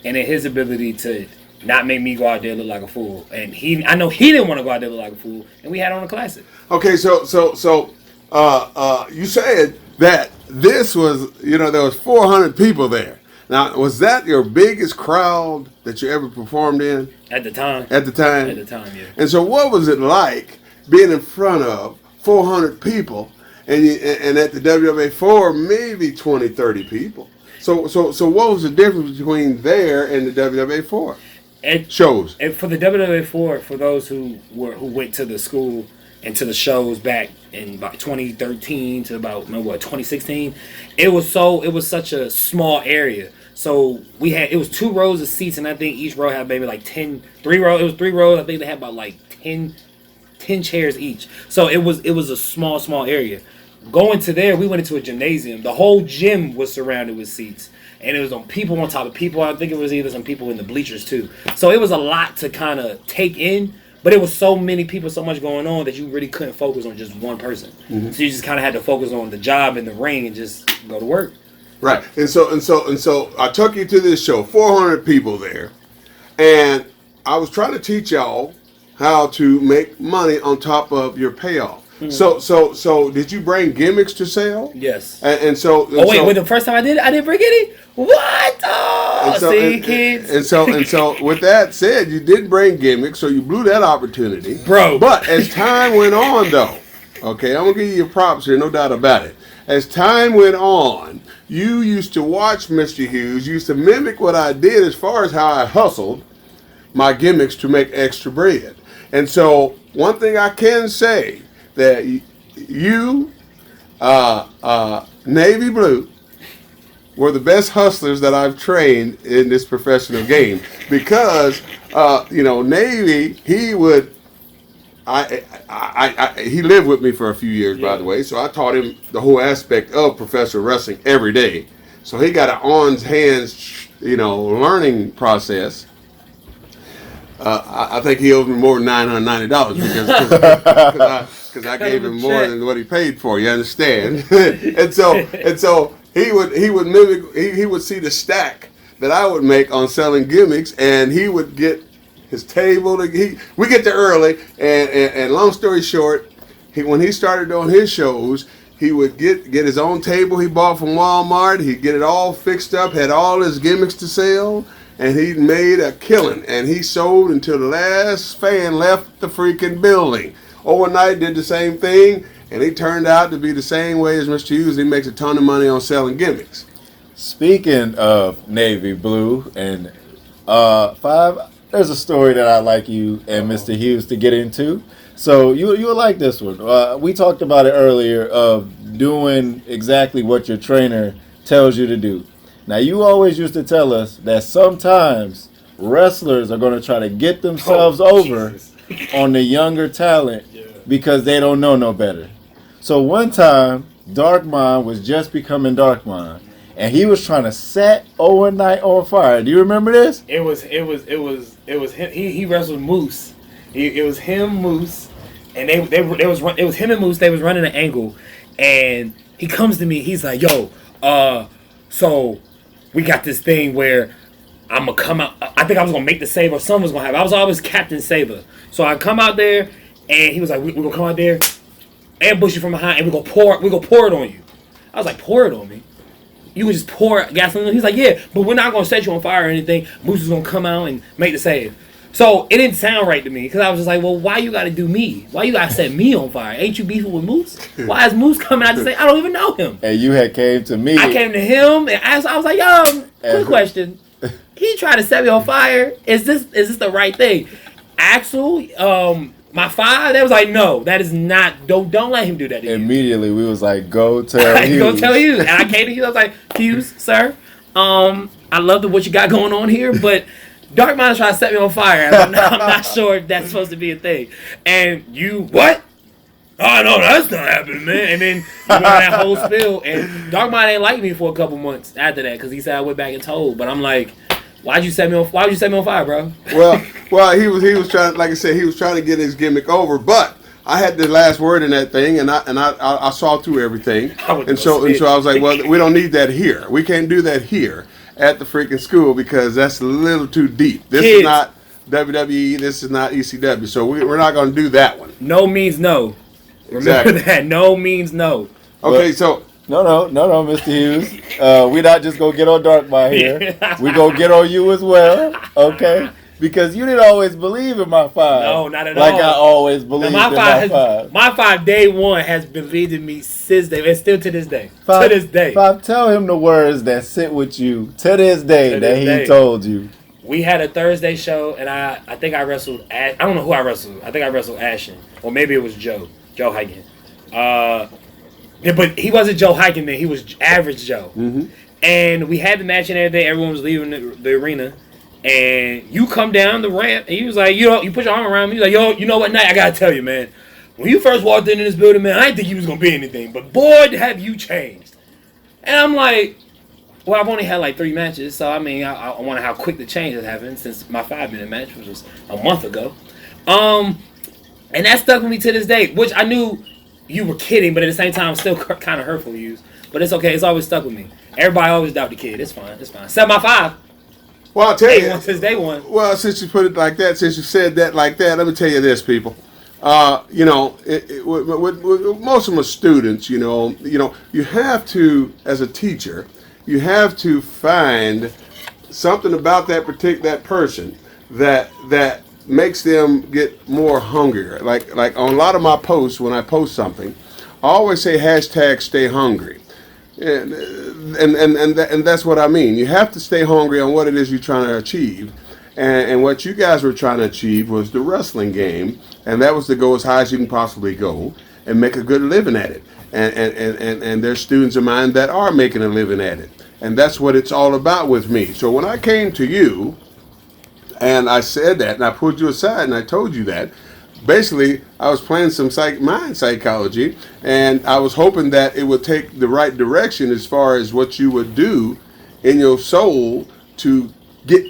and in his ability to not make me go out there look like a fool. And I know he didn't want to go out there look like a fool. And we had on a classic. Okay, so you said that this was, you know, there was 400 people there. Now, was that your biggest crowd that you ever performed in? At the time. At the time? At the time, yeah. And so what was it like being in front of 400 people and at the WWA4 maybe 20, 30 people? So what was the difference between there and the WWA4 shows? And for the WWA4, for those who went to the school and to the shows back in about 2013 to about 2016, it was such a small area. So it was 2 rows of seats, and I think each row had maybe like 3 rows. It was 3 rows. I think they had about like 10 chairs each. So it was a small area. Going to there, we went into a gymnasium. The whole gym was surrounded with seats. And it was on people on top of people. I think it was either some people in the bleachers too. So it was a lot to kind of take in. But it was so many people, so much going on that you really couldn't focus on just one person. Mm-hmm. So you just kind of had to focus on the job in the ring and just go to work. Right. And so I took you to this show, 400 people there. And I was trying to teach y'all how to make money on top of your payoff. Mm-hmm. So did you bring gimmicks to sell? Yes. And so wait, the first time I didn't bring any? What? Oh, kids. And so with that said, you didn't bring gimmicks, so you blew that opportunity. Bro. But as time went on though, okay, I'm gonna give you your props here, no doubt about it. As time went on, you used to watch Mr. Hughes, you used to mimic what I did as far as how I hustled my gimmicks to make extra bread. And so one thing I can say, that you, Navy Blue, were the best hustlers that I've trained in this professional game, because Navy, he would, he lived with me for a few years, by the way, so I taught him the whole aspect of professional wrestling every day. So he got an on-hands, learning process. I think he owes me more than $990 because I gave him more than what he paid for. You understand? and so he would mimic. He would see the stack that I would make on selling gimmicks, and he would get his table. We get there early, and long story short, when he started doing his shows, he would get his own table he bought from Walmart. He'd get it all fixed up, had all his gimmicks to sell. And he made a killing, and he sold until the last fan left the freaking building. Owen did the same thing, and he turned out to be the same way as Mr. Hughes. He makes a ton of money on selling gimmicks. Speaking of Navy Blue and 5, there's a story that I'd like you and Mr. Hughes to get into. So you'll like this one. We talked about it earlier of doing exactly what your trainer tells you to do. Now, you always used to tell us that sometimes wrestlers are going to try to get themselves over on the younger talent because they don't know no better. So one time, Darkman was just becoming Darkman, and he was trying to set Owen Knight on fire. Do you remember this? It was him. He wrestled Moose. It was him, Moose, and it was him and Moose. They was running an angle, and he comes to me. He's like, "Yo, so." We got this thing where I'm going to come out. I think I was going to make the save or something was going to happen. I was always Captain Saber. So I come out there, and he was like, we're going to come out there, ambush you from behind, and we're going to pour it on you. I was like, pour it on me? You would just pour gasoline on me? He's like, yeah, but we're not going to set you on fire or anything. Moose is going to come out and make the save. So it didn't sound right to me, because I was just like, well, why you got to do me? Why you got to set me on fire? Ain't you beefing with Moose? Why is Moose coming out to say, I don't even know him? And you had came to me. I came to him, and I was like, yo, quick question. He tried to set me on fire. Is this the right thing? Axel, my 5, that was like, no, that is not, don't let him do that to you. Immediately, we was like, go tell Hughes. Go tell Hughes. And I came to Hughes, I was like, Hughes, sir, I love what you got going on here, but Dark Mind tried to set me on fire. I'm not sure if that's supposed to be a thing. And you, what? Oh, no, that's not happening, man. And then you went on that whole spiel. And Dark Mind ain't like me for a couple months after that because he said I went back and told. But I'm like, why'd you set me on fire, bro? Well, he was trying, like I said, he was trying to get his gimmick over, but I had the last word in that thing, and I saw through everything, and so I was like, well, we don't need that here. We can't do that here at the freaking school because that's a little too deep. This is not WWE. This is not ECW. So we're not going to do that one. No means no. Remember that. No means no. Okay, so. No, Mr. Hughes. We're not just going to get on Dark by here. We're going to get on you as well, okay? Because you didn't always believe in my 5. No, not at all. Like I always believed in my 5. My 5, day one, has believed in me since day, and still to this day. To this day. 5, tell him the words that sit with you to this day that he told you. We had a Thursday show, and I think I wrestled. I don't know who I wrestled. I think I wrestled Ashton, or maybe it was Joe Hiken. But he wasn't Joe Hiken then. He was Average Joe. Mm-hmm. And we had the match and everything. Everyone was leaving the arena. And you come down the ramp, and he was like, you put your arm around me. He's like, yo, you know what, Knight, I got to tell you, man. When you first walked into this building, man, I didn't think you was going to be anything. But, boy, have you changed. And I'm like, well, I've only had like 3 matches. So, I mean, I wonder how quick the change has happened since my 5-minute match, which was a month ago. And that stuck with me to this day, which I knew you were kidding, but at the same time, still kind of hurtful to use. But it's okay. It's always stuck with me. Everybody always doubt the kid. It's fine. It's fine. 7 by 5. Well, I'll tell you. Since day one. Well, since you put it like that, since you said that like that, let me tell you this, people. With most of my students, you have to, as a teacher, you have to find something about that person that makes them get more hungrier. Like on a lot of my posts, when I post something, I always say #stay hungry. And that's what I mean. You have to stay hungry on what it is you're trying to achieve. And what you guys were trying to achieve was the wrestling game. And that was to go as high as you can possibly go and make a good living at it. And there's students of mine that are making a living at it. And that's what it's all about with me. So when I came to you and I said that and I pulled you aside and I told you that, basically, I was playing some mind psychology, and I was hoping that it would take the right direction as far as what you would do in your soul to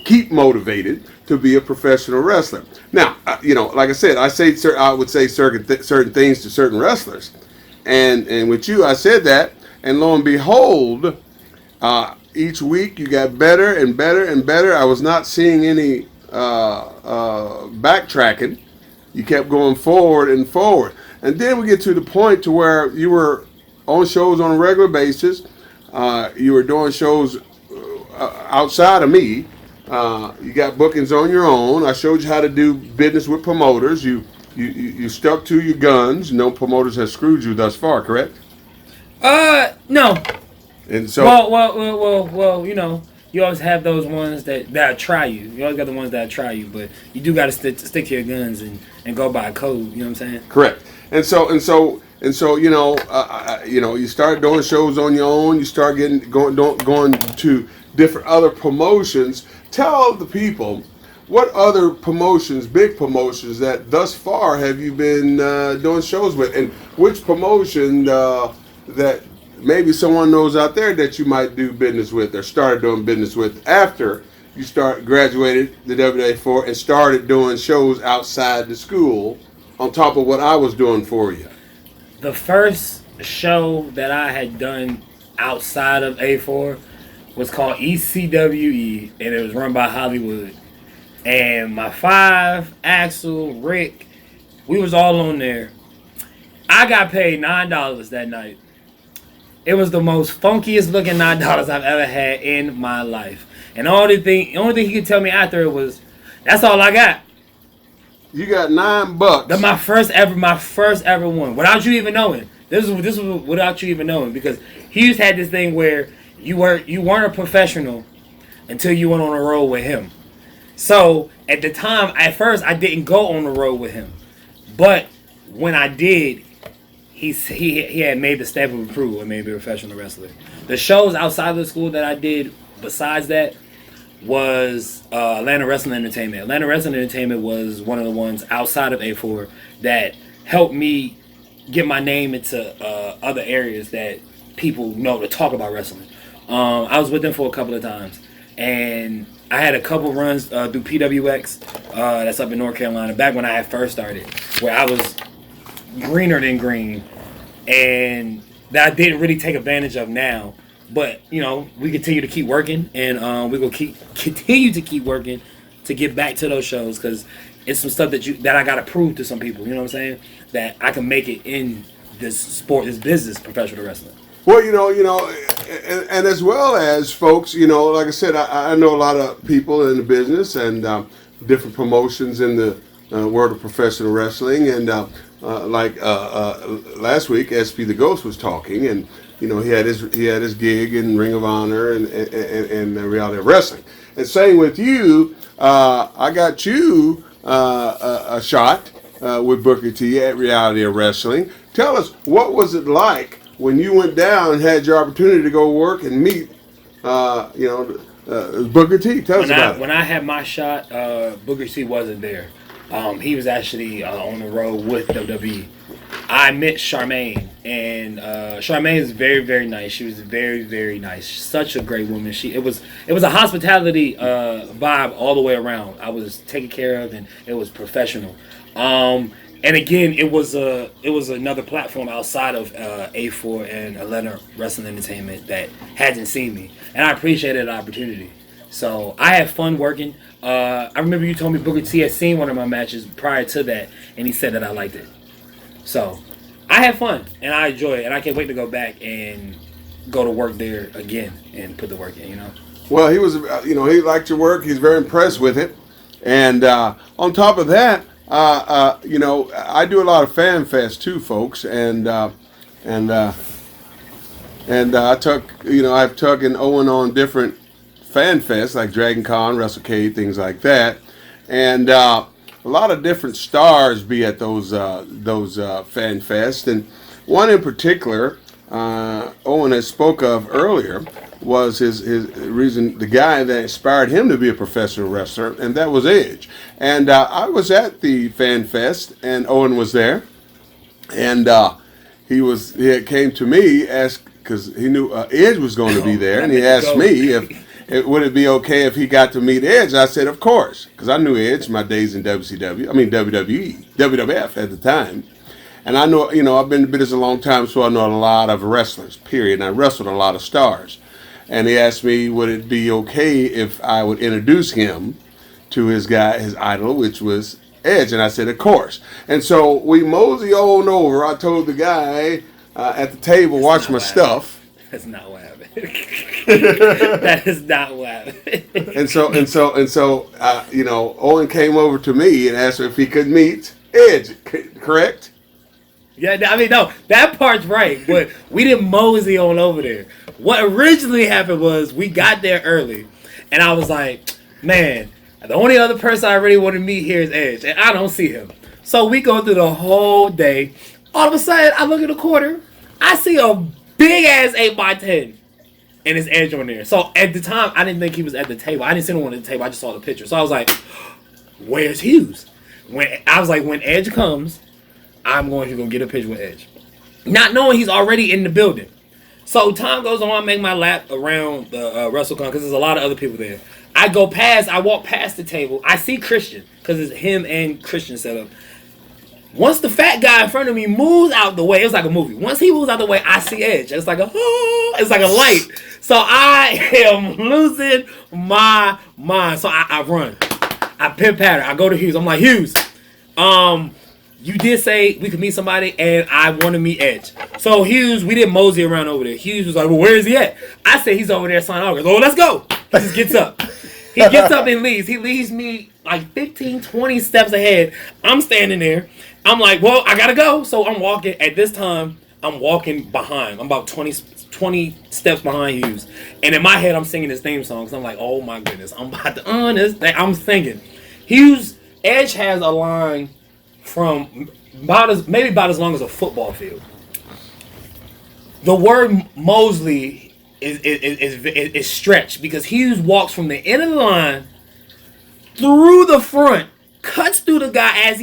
keep motivated to be a professional wrestler. Now, like I said, I would say certain things to certain wrestlers, and with you, I said that, and lo and behold, each week you got better and better and better. I was not seeing any backtracking. You kept going forward and forward. And then we get to the point to where you were on shows on a regular basis. You were doing shows outside of me. You got bookings on your own. I showed you how to do business with promoters. You stuck to your guns. No promoters have screwed you thus far, correct? No. And so well, you always have those ones that try you. You always got the ones that try you, but you do got to stick to your guns and go by a code. You know what I'm saying? Correct. And so you start doing shows on your own. You start going to different other promotions. Tell the people what other promotions, big promotions, that thus far have you been doing shows with, and which promotion that maybe someone knows out there that you might do business with or started doing business with after you graduated the WWA and started doing shows outside the school on top of what I was doing for you. The first show that I had done outside of A4 was called ECWE, and it was run by Hollywood. And my 5, Axel, Rick, we was all on there. I got paid $9 that night. It was the most funkiest looking $9 I've ever had in my life. And the only thing he could tell me after it was, that's all I got. You got $9. That's my first ever one. Without you even knowing. This was without you even knowing, because Hughes had this thing where you weren't a professional until you went on a road with him. So at the time, at first I didn't go on the road with him. But when I did, he had made the stamp of approval and made me a professional wrestler. The shows outside of the school that I did besides that was Atlanta Wrestling Entertainment. Atlanta Wrestling Entertainment was one of the ones outside of A4 that helped me get my name into other areas that people know to talk about wrestling. I was with them for a couple of times, and I had a couple runs through PWX, that's up in North Carolina, back when I had first started, where I was greener than green, and that I didn't really take advantage of now. But, you know, we continue to keep working, and we're going to continue to keep working to get back to those shows, because it's some stuff that I got to prove to some people, you know what I'm saying, that I can make it in this sport, this business, professional wrestling. Well, and as well as folks, like I said, I know a lot of people in the business and different promotions in the world of professional wrestling, and last week, SP the Ghost was talking, and he had his gig in Ring of Honor and Reality of Wrestling. And same with you, I got you a shot with Booker T at Reality of Wrestling. Tell us, what was it like when you went down and had your opportunity to go work and meet, Booker T? Tell us about it. When I had my shot, Booker T wasn't there. He was actually on the road with WWE. I met Charmaine, and Charmaine is very, very nice. She was very, very nice. Such a great woman. It was a hospitality vibe all the way around. I was taken care of, and it was professional. And again, it was another platform outside of A4 and Atlanta Wrestling Entertainment that hadn't seen me, and I appreciated the opportunity. So I had fun working. I remember you told me Booker T had seen one of my matches prior to that, and he said that I liked it. So I had fun, and I enjoy it, and I can't wait to go back and go to work there again and put the work in, Well, he was, he liked your work. He's very impressed with it. And on top of that, I do a lot of fan fest too, folks, and I took, I've taken Owen on different fan fests like Dragon Con, WrestleCade, things like that, and a lot of different stars be at those fan fests, and one in particular, Owen has spoke of earlier, was his reason, the guy that inspired him to be a professional wrestler, and that was Edge. And I was at the fan fest, and Owen was there, and he came to me, asked, because he knew Edge was going to be there, and he asked me would it be okay if he got to meet Edge. I said, of course, because I knew Edge my days in WWE WWF at the time. And I know, I've been in business a long time, so I know a lot of wrestlers, period. And I wrestled a lot of stars. And he asked me, would it be okay if I would introduce him to his idol, which was Edge? And I said, of course. And so we mosey on over. I told the guy at the table, watch my stuff. That's not what happened. That is not what happened. And so, Owen came over to me and asked if he could meet Edge, correct? Yeah, I mean, no, that part's right, but we didn't mosey on over there. What originally happened was we got there early, and I was like, man, the only other person I really want to meet here is Edge, and I don't see him. So we go through the whole day. All of a sudden, I look at the corner, I see a big-ass 8x10, and it's Edge on there. So at the time, I didn't think he was at the table. I didn't see him on the table. I just saw the picture. So I was like, where's Hughes? When Edge comes, I'm going to go get a picture with Edge. Not knowing he's already in the building. So time goes on, I make my lap around the WrestleCon because there's a lot of other people there. I walk past the table. I see Christian because it's him and Christian set up. Once the fat guy in front of me moves out the way, it was like a movie. Once he moves out the way, I see Edge. It's like a light. So I am losing my mind. So I run. I pin pattern. I go to Hughes. I'm like, Hughes, you did say we could meet somebody, and I want to meet Edge. So Hughes, we didn't mosey around over there. Hughes was like, well, where is he at? I said he's over there signing autographs. Oh, let's go. He just gets up. He gets up and leaves. He leaves me like 15, 20 steps ahead. I'm standing there. I'm like, well, I got to go. So I'm walking. At this time, I'm walking behind. I'm about 20 steps behind Hughes. And in my head, I'm singing his theme song. So I'm like, oh, my goodness. I'm about to this thing. I'm thinking. Edge has a line from about as long as a football field. The word Mosley is stretched because Hughes walks from the end of the line through the front, cuts through the guy as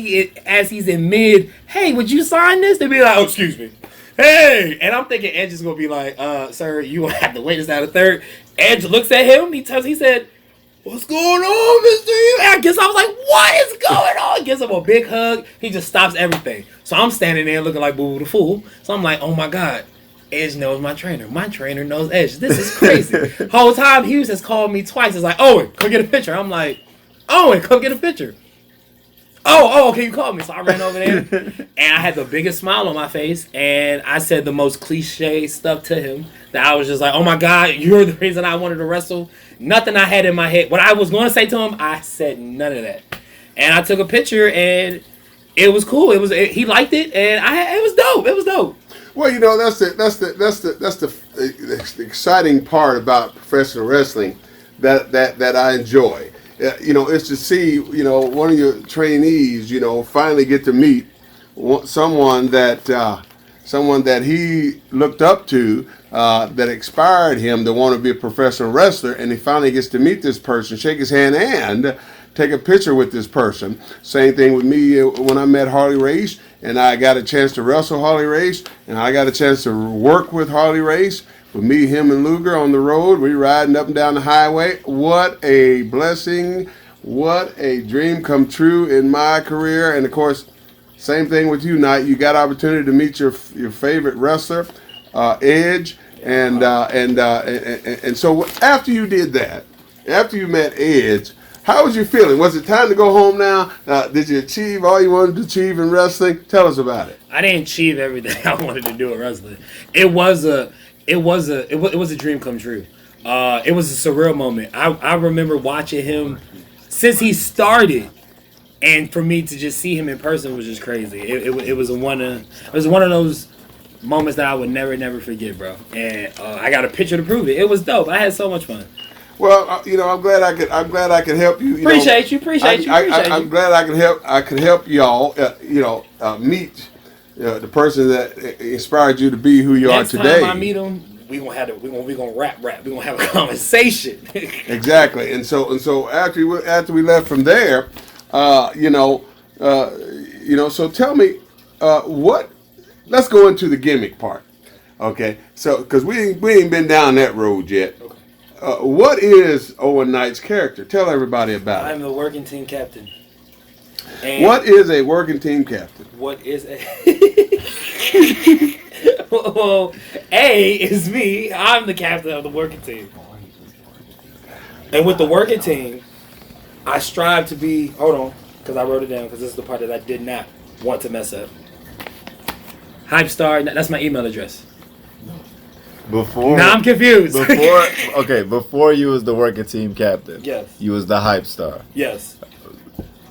he's in mid. Hey, would you sign this? They be like, oh, excuse me. Hey, and I'm thinking Edge is gonna be like, sir, you gonna have to wait us out of third. Edge looks at him. He said, what's going on, Mr. I guess I was like, what is going on? Gives him a big hug. He just stops everything. So I'm standing there looking like Boo Boo the Fool. So I'm like, oh my God, Edge knows my trainer. My trainer knows Edge. This is crazy. Whole time Hughes has called me twice. It's like, Owen, come get a picture. I'm like, Owen, come get a picture. Oh, okay, you called me. So I ran over there, and I had the biggest smile on my face, and I said the most cliche stuff to him that I was just like, oh my God, you're the reason I wanted to wrestle. Nothing I had in my head. What I was going to say to him, I said none of that. And I took a picture, and it was cool. He liked it, and it was dope. It was dope. Well, that's the exciting part about professional wrestling that I enjoy. It's to see, one of your trainees, finally get to meet someone that he looked up to, that inspired him to want to be a professional wrestler, and he finally gets to meet this person, shake his hand, and take a picture with this person. Same thing with me when I met Harley Race, and I got a chance to wrestle Harley Race, and I got a chance to work with Harley Race. With me, him, and Luger on the road, we riding up and down the highway. What a blessing. What a dream come true in my career. And, of course, same thing with you, Knight. You got opportunity to meet your favorite wrestler, Edge. And so after you did that, after you met Edge, how was you feeling? Was it time to go home now? Did you achieve all you wanted to achieve in wrestling? Tell us about it. I didn't achieve everything I wanted to do in wrestling. It was a dream come true. It was a surreal moment. I remember watching him since he started, and for me to just see him in person was just crazy. It was one of those moments that I would never forget, bro. And I got a picture to prove it. It was dope. I had so much fun. Well, I'm glad I could help you. Appreciate you. I'm glad I could help y'all. Meet the person that inspired you to be who you are today. Next time I meet him, we gonna rap. We gonna have a conversation. Exactly. And so after we left from there, so tell me what. Let's go into the gimmick part, okay? So because we ain't been down that road yet. Okay. What is Owen Knight's character? Tell everybody about it. I'm the working team captain. And what is a working team captain? What is a... Well, A is me. I'm the captain of the working team. And with the working team, I strive to be... Hold on, because I wrote it down, because this is the part that I did not want to mess up. Hypestar, that's my email address. Before, now I'm confused. Before you was the working team captain. Yes. You was the hype star. Yes.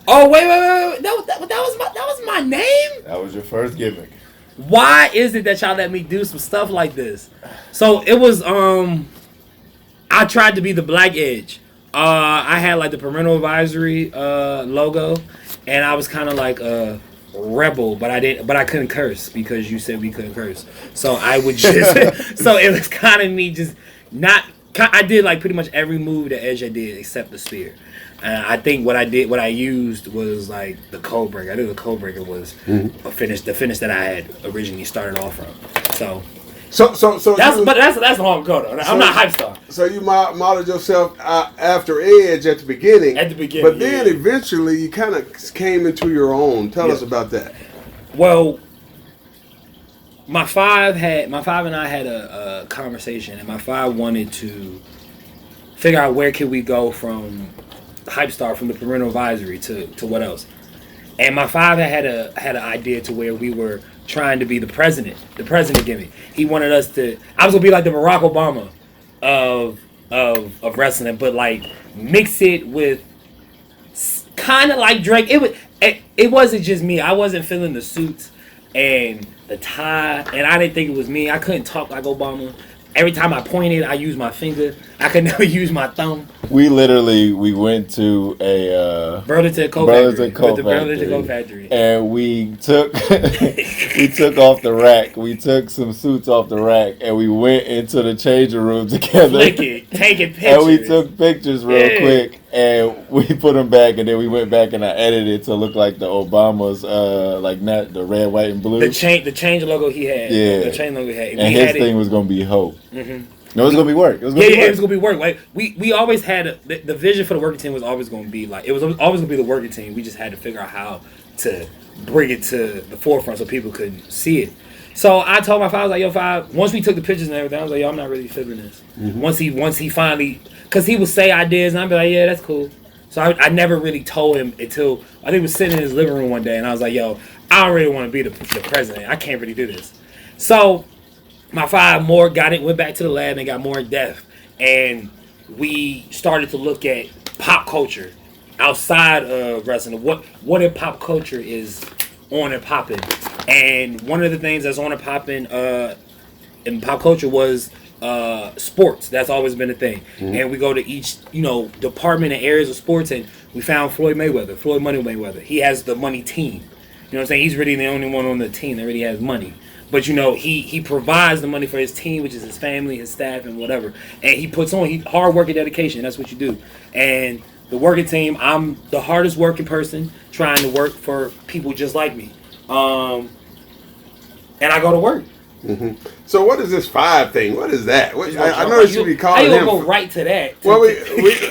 Oh wait! That was my name. That was your first gimmick. Why is it that y'all let me do some stuff like this? So it was I tried to be the Black Edge. I had like the parental advisory logo, and I was kind of like rebel, but I couldn't curse because you said we couldn't curse. So I would just so it was kind of me just not. I did like pretty much every move that Edge did except the spear. I think what I used was like the code breaker. I knew the code breaker was the finish that I had originally started off from. So that's the home code. I'm not hype star. So you modeled yourself after Edge at the beginning. But then eventually you kind of came into your own. Tell us about that. Well, my five and I had a conversation, and my five wanted to figure out where could we go from hype star, from the parental advisory to what else. And my father had an idea to where we were trying to be the president gimmick. He wanted us to. I was gonna be like the Barack Obama of wrestling, but like mix it with kind of like Drake. It wasn't just me. I wasn't feeling the suits and the tie, and I didn't think it was me. I couldn't talk like Obama. Every time I pointed, I used my finger. I could never use my thumb. We went to a Burlington Coat Factory. And we took off the rack. We took some suits off the rack, and we went into the changing room together. Taking pictures. And we took pictures real quick, and we put them back, and then we went back and I edited it to look like the Obama's, like not the red, white, and blue. The change logo he had. Yeah. The change logo he had. And his thing was gonna be hope. Mm-hmm. No, it was gonna be work. It was gonna be work. Like we always had the vision for the working team was always gonna be like it was always gonna be the working team. We just had to figure out how to bring it to the forefront so people could see it. So I told my father, I was like, yo, Five, once we took the pictures and everything, I was like, yo, I'm not really feeling this. Mm-hmm. Once he finally, because he would say ideas and I'd be like, yeah, that's cool. So I never really told him until I think he was sitting in his living room one day and I was like, yo, I don't really want to be the president. I can't really do this. So my father went back to the lab and got more in depth. And we started to look at pop culture outside of wrestling. What if pop culture is on and popping? And one of the things that's on and popping in pop culture was sports. That's always been a thing. Mm-hmm. And we go to each, department and areas of sports, and we found Floyd Money Mayweather. He has the money team. You know what I'm saying? He's really the only one on the team that really has money. But he provides the money for his team, which is his family, his staff, and whatever. And he puts on hard work and dedication. That's what you do. And the working team, I'm the hardest working person trying to work for people just like me. And I go to work. Mm-hmm. So what is this 5 thing? What is that? I noticed you be calling him. I go right to that. Well,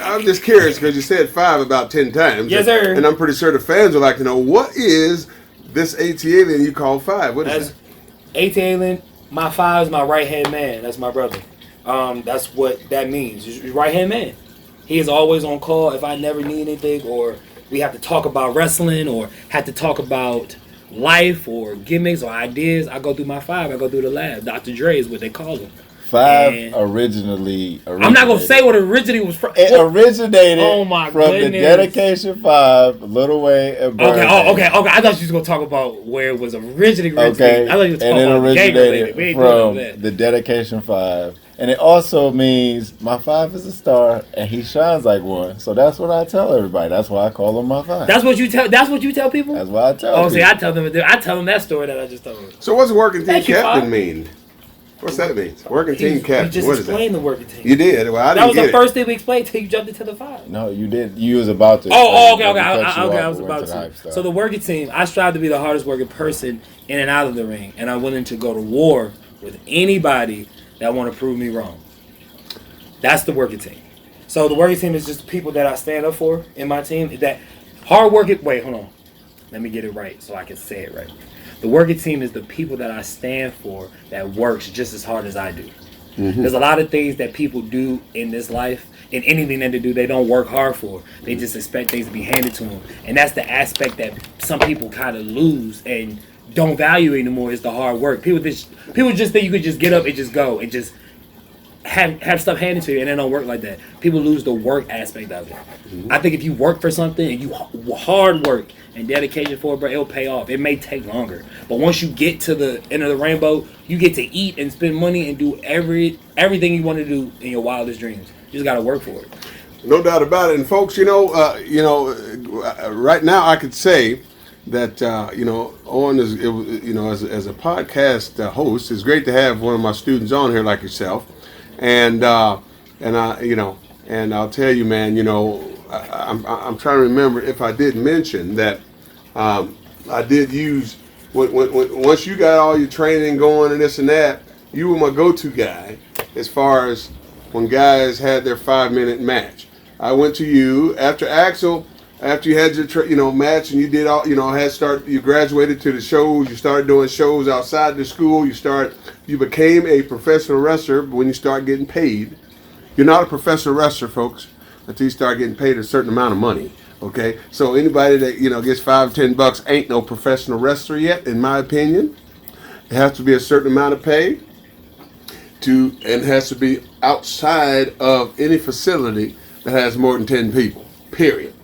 I'm just curious because you said 5 about 10 times. Yes, sir. And I'm pretty sure the fans would like to know, what is this ATLien you call 5? What is that? ATLien, my 5 is my right-hand man. That's my brother. That's what that means. He's right-hand man. He is always on call if I never need anything or we have to talk about wrestling or have to talk about life or gimmicks or ideas. I go through my 5. I go through the lab. Dr. Dre is what they call him. 5 originally. I'm not going to say what originally was from. It originated from the Dedication 5, Little Wayne, and Birdman. Okay. I thought you was going to talk about where it was originally. Okay. I thought you was talking about originated from the Dedication 5. And it also means my 5 is a star, and he shines like one. So that's what I tell everybody. That's why I call him my 5. That's what you tell people? That's what I tell people. See, I tell them that story that I just told them. So what's working team captain mean? What's that mean? Working team captain. You just what is that? explained the working team. You did. Well, I didn't That was the first thing we explained till you jumped into the 5. No, you did. You was about to. Okay. I was about to. So the working team, I strive to be the hardest working person in and out of the ring, and I'm willing to go to war with anybody that want to prove me wrong. That's the working team. So the working team is just the people that I stand up for in my team. That hard working. Wait, hold on. Let me get it right so I can say it right. The working team is the people that I stand for that works just as hard as I do. Mm-hmm. There's a lot of things that people do in this life, in anything that they do, they don't work hard for. They just expect things to be handed to them. And that's the aspect that some people kind of lose and don't value anymore is the hard work. People just think you could just get up and just go and just have stuff handed to you, and it don't work like that. People lose the work aspect of it. Mm-hmm. I think if you work for something and you hard work and dedication for it, bro, it'll pay off. It may take longer, but once you get to the end of the rainbow, you get to eat and spend money and do everything you want to do in your wildest dreams. You just gotta work for it. No doubt about it. And folks, right now I could say that Owen is, as a podcast host, it's great to have one of my students on here like yourself. And I'll tell you, man, I'm trying to remember if I did mention that I did use once you got all your training going and this and that, you were my go-to guy as far as when guys had their 5-minute match. I went to you after Axel. After you had your match and you did all you graduated to the shows, you started doing shows outside the school, you became a professional wrestler. But when you start getting paid, you're not a professional wrestler, folks, until you start getting paid a certain amount of money. Okay, so anybody that gets $5-10 ain't no professional wrestler yet, in my opinion. It has to be a certain amount of pay and has to be outside of any facility that has more than 10 people. Period.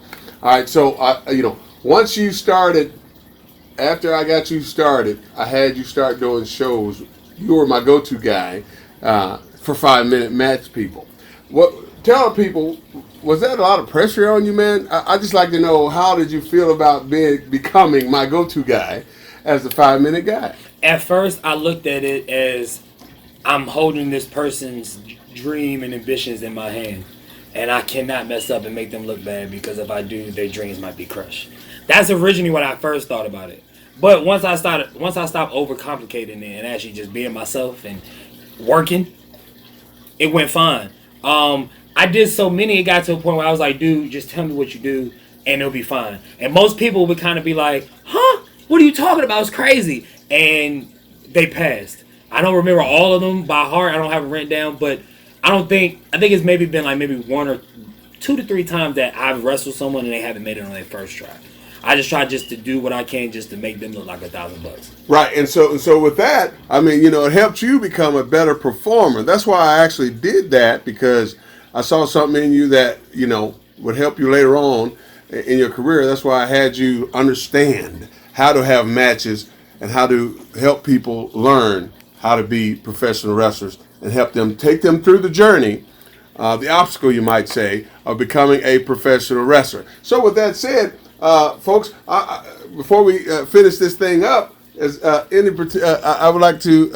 All right, so once you started, after I got you started, I had you start doing shows. You were my go-to guy for 5-minute match people. Tell people, was that a lot of pressure on you, man? I just like to know, how did you feel about becoming my go-to guy as the 5-minute guy? At first, I looked at it as I'm holding this person's dream and ambitions in my hand, and I cannot mess up and make them look bad, because if I do, their dreams might be crushed. That's originally what I first thought about it. But once I stopped overcomplicating it and actually just being myself and working, it went fine. I did so many, it got to a point where I was like, dude, just tell me what you do and it'll be fine. And most people would kind of be like, huh? What are you talking about? It's crazy. And they passed. I don't remember all of them by heart. I don't have it written down, but I think it's maybe been like maybe 1 or 2 to 3 times that I've wrestled someone and they haven't made it on their first try. I just try just to do what I can just to make them look like $1,000. Right, and so with that, I mean, it helps you become a better performer. That's why I actually did that, because I saw something in you that, would help you later on in your career. That's why I had you understand how to have matches and how to help people learn how to be professional wrestlers and help them take them through the journey, the obstacle, you might say, of becoming a professional wrestler. So with that said, folks, before we finish this thing up, I would like to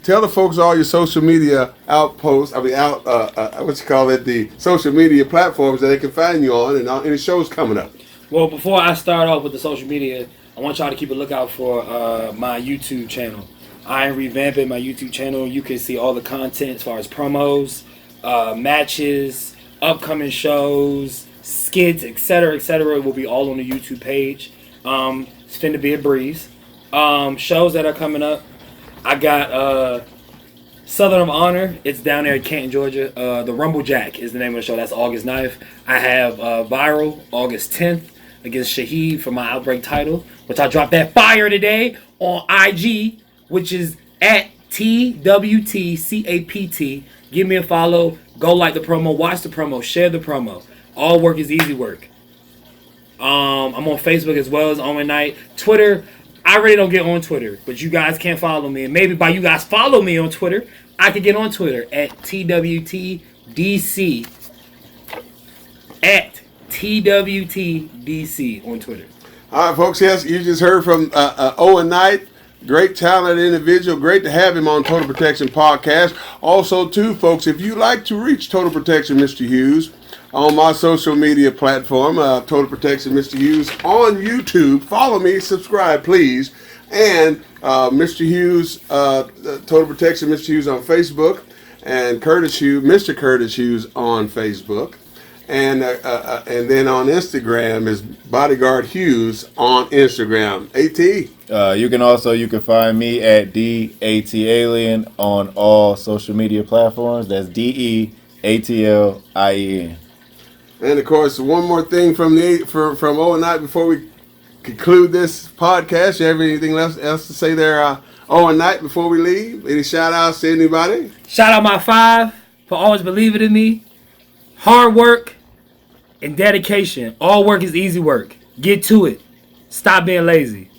tell the folks all your social media outposts. The social media platforms that they can find you on, and any shows coming up. Well, before I start off with the social media, I want y'all to keep a lookout for my YouTube channel. I am revamping my YouTube channel. You can see all the content as far as promos, matches, upcoming shows, skits, etc., etc. will be all on the YouTube page. It's finna be a breeze. Shows that are coming up. I got Southern of Honor. It's down there in Canton, Georgia. The Rumble Jack is the name of the show. That's August 9th. I have Viral August 10th against Shaheed for my Outbreak title, which I dropped that fire today on IG, which is at TWTCAPT. Give me a follow. Go like the promo. Watch the promo. Share the promo. All work is easy work. I'm on Facebook as well as Owen Knight. Twitter, I really don't get on Twitter, but you guys can't follow me. And maybe by you guys follow me on Twitter, I could get on Twitter at TWTDC. At TWTDC on Twitter. All right, folks. Yes, you just heard from Owen Knight. Great talented individual. Great to have him on Total Protection Podcast. Also, too, folks, if you like to reach Total Protection Mr. Hughes on my social media platform, Total Protection Mr. Hughes on YouTube, follow me, subscribe, please. And Mr. Hughes, Total Protection Mr. Hughes on Facebook, and Mr. Curtis Hughes on Facebook. And then on Instagram is Bodyguard Hughes on Instagram. AT. You can find me at ATLien on all social media platforms. That's DEATLIEN. And of course, one more thing from Owen Knight before we conclude this podcast. You have anything else to say there, Owen Knight, before we leave? Any shout outs to anybody? Shout out my 5 for always believing in me. Hard work and dedication. All work is easy work. Get to it. Stop being lazy.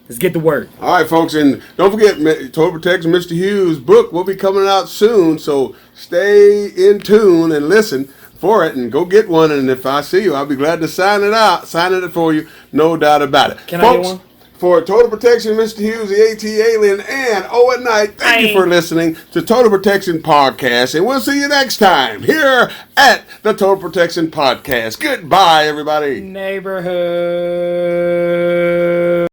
Let's get to work. All right, folks, and don't forget, Total Protection Mr. Hughes' book will be coming out soon, so stay in tune and listen for it, and go get one. And if I see you, I'll be glad to sign it for you, no doubt about it. Can folks, I get one? For Total Protection Mr. Hughes, the ATLien, and Owen Knight, thank you for listening to Total Protection Podcast, and we'll see you next time here at the Total Protection Podcast. Goodbye, everybody. Neighborhood.